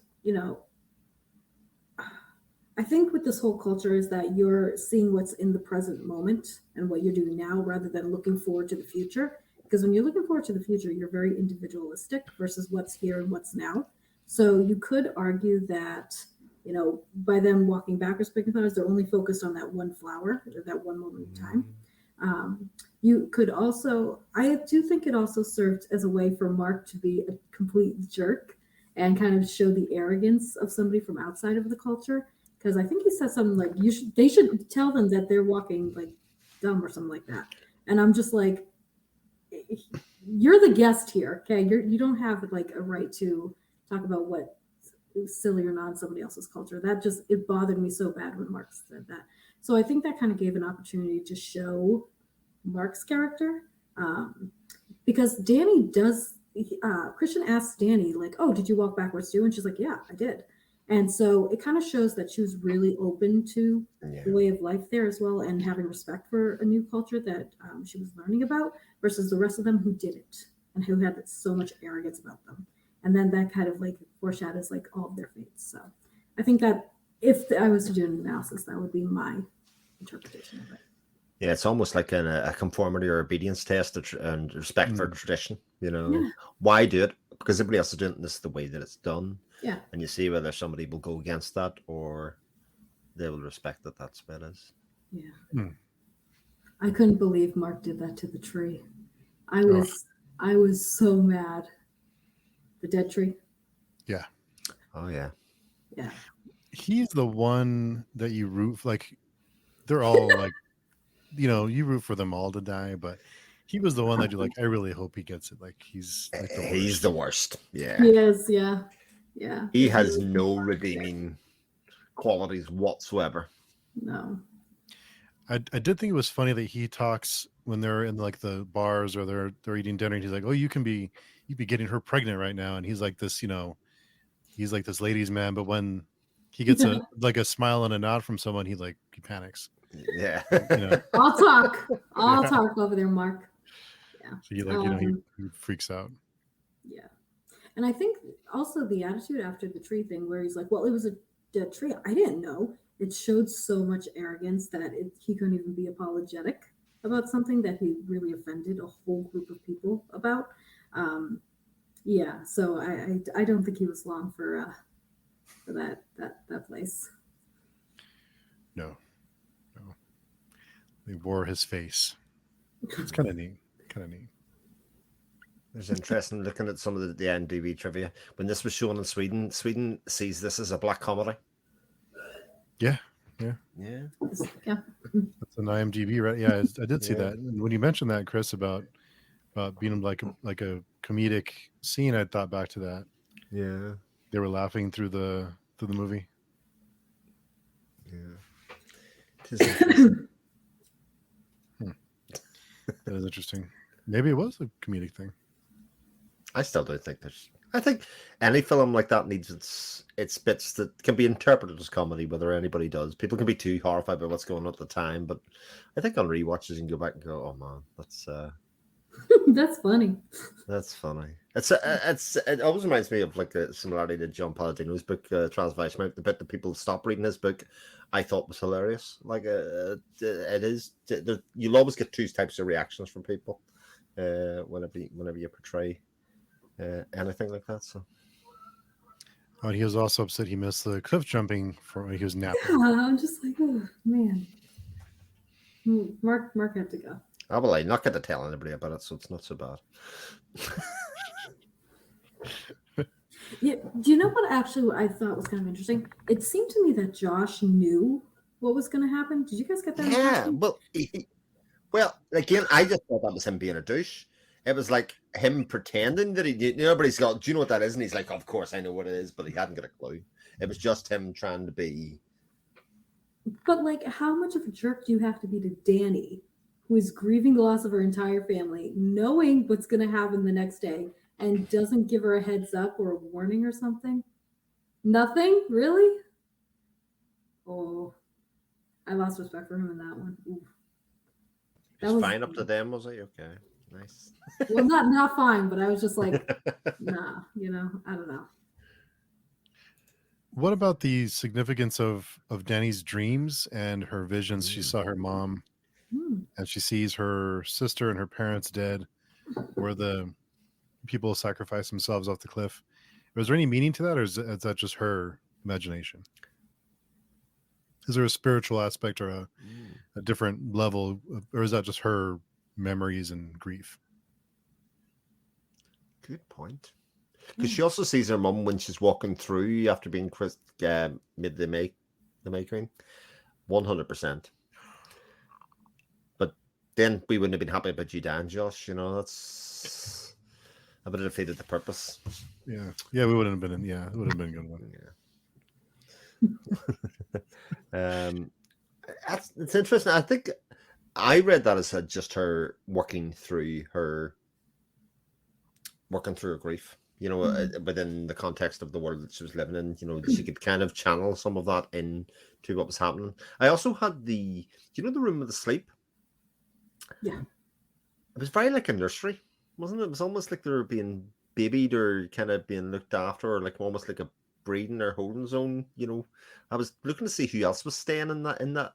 I think with this whole culture is that you're seeing what's in the present moment and what you're doing now rather than looking forward to the future. Because when you're looking forward to the future, you're very individualistic versus what's here and what's now. So you could argue that, by them walking backwards picking flowers, they're only focused on that one flower or that one moment in time. You could also, I do think it also served as a way for Mark to be a complete jerk and kind of show the arrogance of somebody from outside of the culture. Because I think he said something like, they should tell them that they're walking like dumb or something like that. And I'm just like, you're the guest here, okay? You don't have like a right to talk about what is silly or not in somebody else's culture. It bothered me so bad when Mark said that. So I think that kind of gave an opportunity to show Mark's character, because Dani does. Christian asks Dani like, "Oh, did you walk backwards too?" And she's like, "Yeah, I did." And so it kind of shows that she was really open to the way of life there as well, and having respect for a new culture that she was learning about, versus the rest of them who didn't and who had so much arrogance about them. And then that kind of like foreshadows like all of their fates. So I think that if I was to do an analysis, that would be my interpretation of it. Yeah, it's almost like a conformity or obedience test and respect for tradition. Why do it? Because everybody else is doing this the way that it's done. Yeah. And you see whether somebody will go against that or they will respect that that's what it is. Yeah. I couldn't believe Mark did that to the tree. I was so mad. The dead tree. Yeah. Oh yeah. Yeah. He's the one that you root for, like they're all like, you root for them all to die, but he was the one that you're like, I really hope he gets it. Like he's like the worst. He's the worst. Yeah. Yes, yeah. Yeah. He has no redeeming qualities whatsoever. No. I did think it was funny that he talks when they're in like the bars or they're eating dinner and he's like, "Oh, you'd be getting her pregnant right now." And he's like this, he's like this ladies' man, but when he gets a smile and a nod from someone, he panics. Yeah. I'll talk over there, Mark. Yeah. So he freaks out. Yeah. And I think also the attitude after the tree thing where he's like, well, it was a dead tree. I didn't know. It showed so much arrogance that he couldn't even be apologetic about something that he really offended a whole group of people about. Yeah. So I don't think he was long for that place. No. They wore his face. It's kind of neat. It's interesting looking at some of the IMDb trivia. When this was shown in Sweden sees this as a black comedy. Yeah. Yeah. That's an IMDb, right? Yeah, I did see that. And when you mentioned that, Chris, about being like a comedic scene, I thought back to that. Yeah. They were laughing through the movie. Yeah. That is interesting. Maybe it was a comedic thing. I still don't think I think any film like that needs its bits that can be interpreted as comedy, whether anybody does. People can be too horrified by what's going on at the time, but I think on rewatches you can go back and go, "Oh man, that's that's funny." That's funny. It always reminds me of like a similarity to John Palladino's book, Transvestment. The bit that people stop reading his book, I thought was hilarious. Like it is. You'll always get two types of reactions from people whenever you portray anything like that. So. Oh, he was also upset he missed the cliff jumping he was napping. Yeah, I'm just like, oh man. Mark had to go. Oh, well, I'm not going to tell anybody about it, so it's not so bad. Yeah, do you know what actually I thought was kind of interesting? It seemed to me that Josh knew what was going to happen. Did you guys get that? Yeah, well, again, I just thought that was him being a douche. It was like him pretending that he did. Everybody's got, do you know what that is? And he's like, of course I know what it is, but he hadn't got a clue. It was just him trying to be. But like, how much of a jerk do you have to be to Dani, who is grieving the loss of her entire family, knowing what's going to happen the next day, and doesn't give her a heads up or a warning or something? Nothing? Really? Oh, I lost respect for him in that one. Ooh. That was fine up to them, was he? Okay, nice. Well, not fine, but I was just like, nah, I don't know. What about the significance of Dani's dreams and her visions? She saw her mom, and she sees her sister and her parents dead, where the people sacrifice themselves off the cliff. Was there any meaning to that, or is that just her imagination? Is there a spiritual aspect or a different level, or is that just her memories and grief? Good point. Because she also sees her mum when she's walking through after being made the May Queen. 100%. But then we wouldn't have been happy about you dying, Josh. That's a bit defeated the purpose. Yeah, we wouldn't have been in. Yeah, it would have been a good one. Yeah. It's interesting. I think I read that as just her working through her grief. Within the context of the world that she was living in, she could kind of channel some of that into what was happening. I also had the room with the sleep. Yeah. It was very like a nursery, wasn't it? It was almost like they were being babied or kind of being looked after, or like almost like a breeding or holding zone. I was looking to see who else was staying in that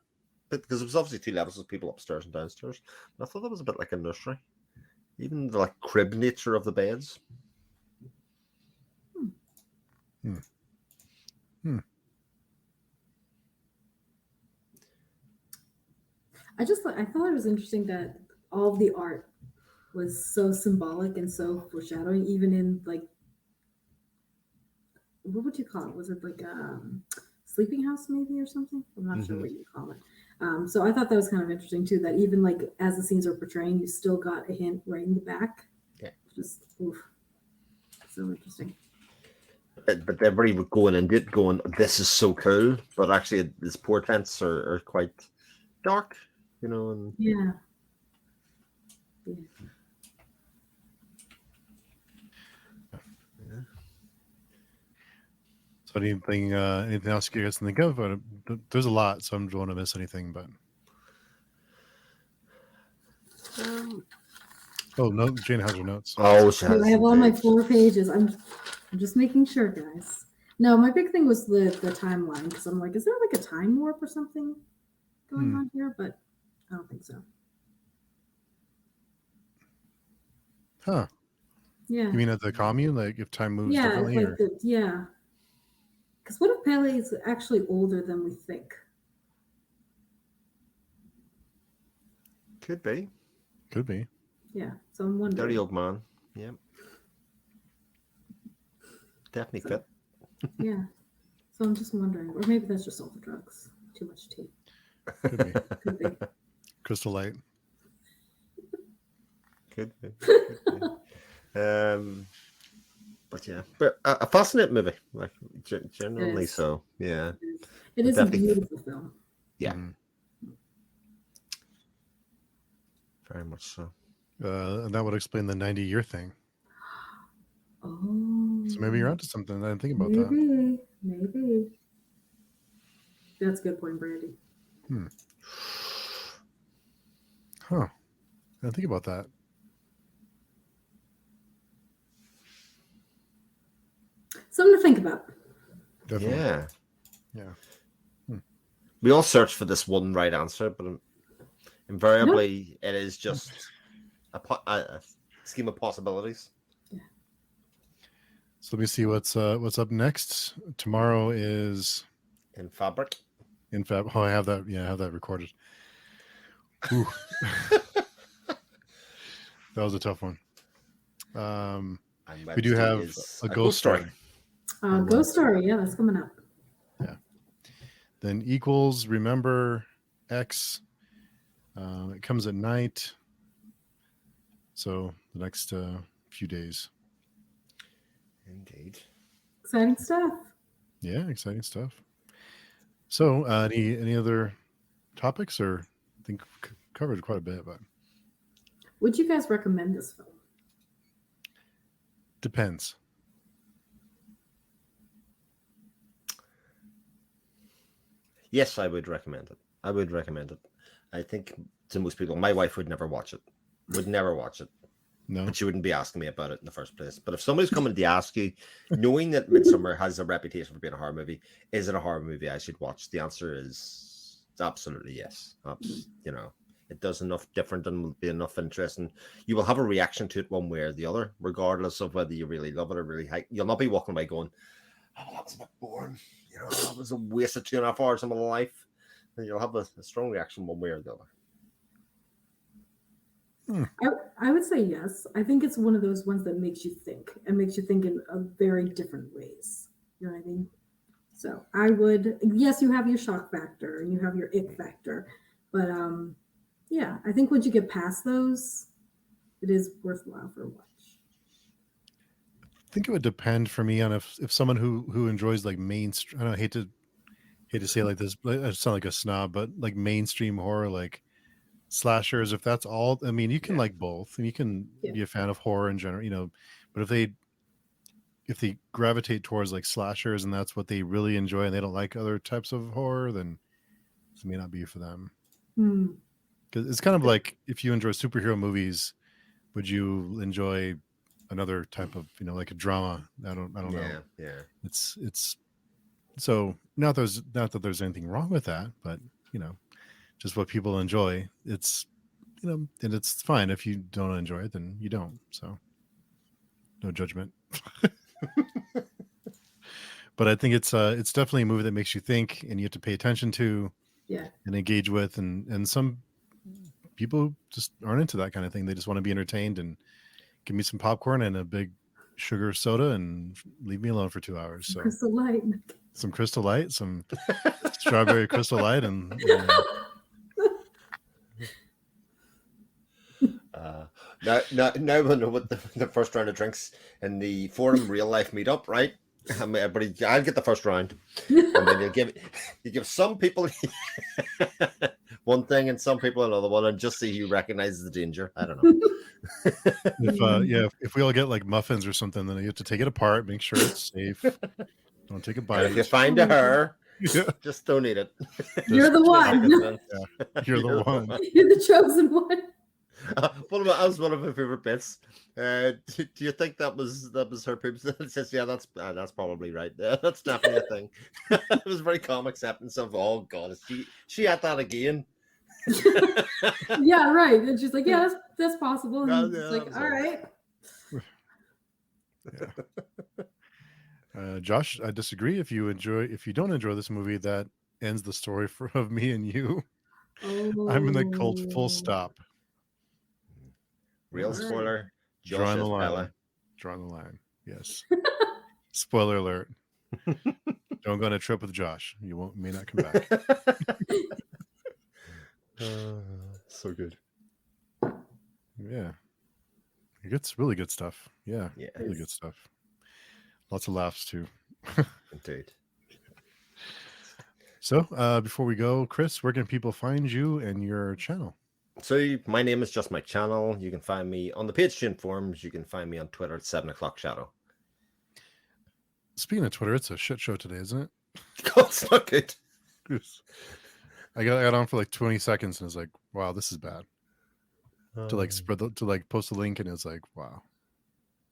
bit, because it was obviously 2 levels of people upstairs and downstairs. And I thought that was a bit like a nursery, even the like crib nature of the beds. I thought it was interesting that all of the art was so symbolic and so foreshadowing, even in like, what would you call it? Was it like a sleeping house maybe or something? I'm not sure what you call it. So I thought that was kind of interesting too, that even like as the scenes are portraying, you still got a hint right in the back. Yeah. Just so interesting. But everybody would go in and did going, this is so cool, but actually these portents are quite dark, and yeah. So anything else you guys think of? There's a lot, so I don't want to miss anything. But no, Jane has her notes. Oh, she has. I have all my 4 pages. I'm just making sure, guys. No, my big thing was the timeline, because I'm like, is there like a time warp or something going on here? But I don't think so. Huh. Yeah. You mean at the commune, like if time moves differently? Like yeah. Because what if Pelle is actually older than we think? Could be. Yeah. So I'm wondering. Dirty old man. Yeah. Definitely fit. Yeah. So I'm just wondering, or maybe that's just all the drugs. Too much tea. Could be. Crystal Light. Could be. But yeah, but a fascinating movie, like generally. So yeah, it is a beautiful film. Yeah, very much so. And that would explain the 90-year thing. Oh, so maybe you're onto something. I didn't think about that. Maybe. That's a good point, Brandy. Huh. I didn't think about that. Something to think about. Definitely. Yeah. We all search for this one right answer, but invariably it is just a scheme of possibilities. Yeah. So let me see what's up next. Tomorrow is in fabric. Oh, I have that. Yeah, I have that recorded. Ooh. That was a tough one. We do have a ghost story. Ghost Story, yeah, that's coming up. Yeah. Then Equals, Remember, X. It comes at night. So the next few days. Indeed. Exciting stuff. Yeah, exciting stuff. So any other topics, or I think covered quite a bit, but Would you guys recommend this film? depends. Yes, I would recommend it. I would recommend it. I think to most people, my wife would never watch it. Would never watch it. No. And she wouldn't be asking me about it in the first place. But if somebody's coming to ask you, knowing that Midsommar has a reputation for being a horror movie, is it a horror movie I should watch? The answer is absolutely yes. You know, it does enough different and will be enough interesting. You will have a reaction to it one way or the other, regardless of whether you really love it or really hate. You'll not be walking away going, "Oh, that was a bit boring. You know, that was a waste of 2.5 hours of my life." And you'll have a strong reaction one way or the other. I would say yes. I think it's one of those ones that makes you think and makes you think in a very different ways. You know what I mean? So I would, yes, you have your shock factor and you have your ick factor, but yeah, I think once you get past those, it is worthwhile for a watch. I think it would depend for me on if someone who enjoys like mainstream. I don't hate to say it like this, but I sound like a snob, but like mainstream horror, like slashers. If that's all, I mean, you can like both, and you can be a fan of horror in general, you know. But if they gravitate towards like slashers and that's what they really enjoy, and they don't like other types of horror, then this may not be for them. Because it's kind of like if you enjoy superhero movies, would you enjoy another type of, you know, like a drama? I don't know. Yeah. It's so not that there's anything wrong with that, but you know, just what people enjoy. It's, you know, and it's fine if you don't enjoy it, then you don't. So no judgment. But I think it's definitely a movie that makes you think, and you have to pay attention to, and engage with, and some people just aren't into that kind of thing. They just want to be entertained and give me some popcorn and a big sugar soda and leave me alone for 2 hours. So Crystal Light. Some Crystal Light, some strawberry Crystal Light, and now we know what the first round of drinks in the forum real life meetup, right? I mean, everybody, I'll get the first round, and then you give some people one thing and some people another one, and just see who recognizes the danger. I don't know. If we all get like muffins or something, then you have to take it apart, make sure it's safe. Don't take a bite. And if you find a her, just don't eat it. You're the one. You're the one. You're the chosen one. That was one of my favorite bits. Do you think that was her poops? It says, yeah, that's probably right. That's definitely a thing. It was very calm acceptance of, oh god, is she at that again? Yeah, right. And she's like, yeah, that's possible. And it's like, all right. Josh, I disagree. If you don't enjoy this movie, that ends the story of me and you. Oh. I'm in the cult. Full stop. Real spoiler. Drawing the line. Drawing the line. Yes. Spoiler alert. Don't go on a trip with Josh. You may not come back. So good. Yeah. It's really good stuff. Yeah. Really good stuff. Lots of laughs too. Indeed. So before we go, Chris, where can people find you and your channel? So my name is just my channel. You can find me on the Patreon forums. You can find me on Twitter at 7 o'clock shadow. Speaking of Twitter, it's a shit show today, isn't it? God, it's not good. I got on for like 20 seconds and it's like, wow, this is bad. To post a link and it's like, wow,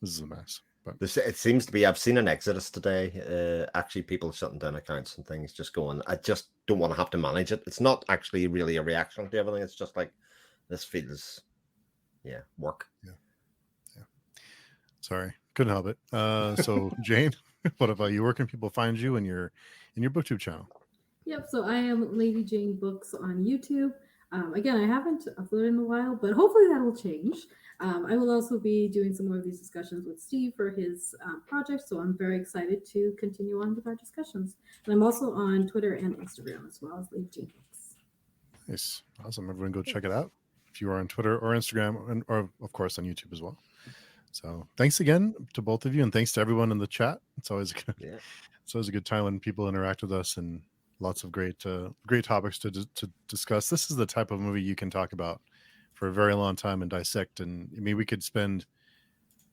this is a mess. But it seems to be, I've seen an exodus today. Actually, people shutting down accounts and things, just going, I just don't want to have to manage it. It's not actually really a reaction to everything. It's just like, this feels, work. Yeah. Sorry, couldn't help it. So Jane, what about you? Where can people find you in your BookTube channel? Yep. So I am Lady Jane Books on YouTube. Again, I haven't uploaded in a while, but hopefully that will change. I will also be doing some more of these discussions with Steve for his project, so I'm very excited to continue on with our discussions. And I'm also on Twitter and Instagram as well as Lady Jane Books. Nice. Awesome. Everyone go check it out. if you are on Twitter or Instagram, or of course on YouTube as well. So thanks again to both of you, and thanks to everyone in the chat. It's always good. Yeah. It's always a good time when people interact with us, and lots of great topics to discuss. This is the type of movie you can talk about for a very long time and dissect. And I mean, we could spend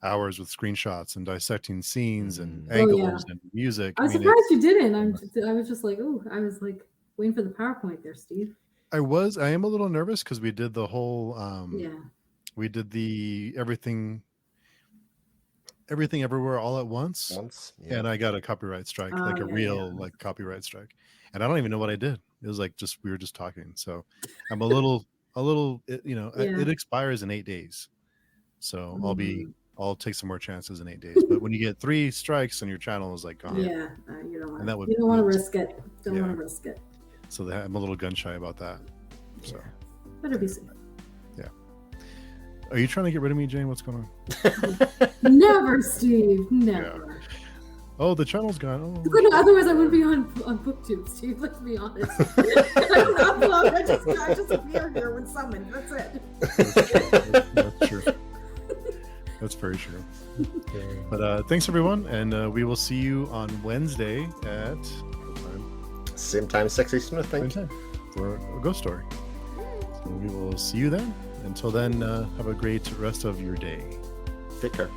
hours with screenshots and dissecting scenes and angles and music. I was surprised you didn't. I was just like, oh, I was like waiting for the PowerPoint there, Steve. I am a little nervous because we did the whole we did the everything everywhere all at once, and I got a copyright strike, like a real like copyright strike, and I don't even know what I did. It was like we were just talking, so I'm a little it expires in 8 days, so I'll take some more chances in 8 days. But when you get 3 strikes and your channel is like gone, you don't want to risk it. Don't want to risk it. So I'm a little gun shy about that. So better be safe. Yeah. Are you trying to get rid of me, Jane? What's going on? Never, Steve. Never. Yeah. Oh, the channel's gone. Oh. No, otherwise I wouldn't be on BookTube, Steve. Let's be honest. I just appear here when summoned. That's it. That's true. That's very true. But thanks everyone, and we will see you on Wednesday at what time? Same time, 6 Eastern, I think. Same time for a ghost story. So we will see you then. Until then, have a great rest of your day. Take care.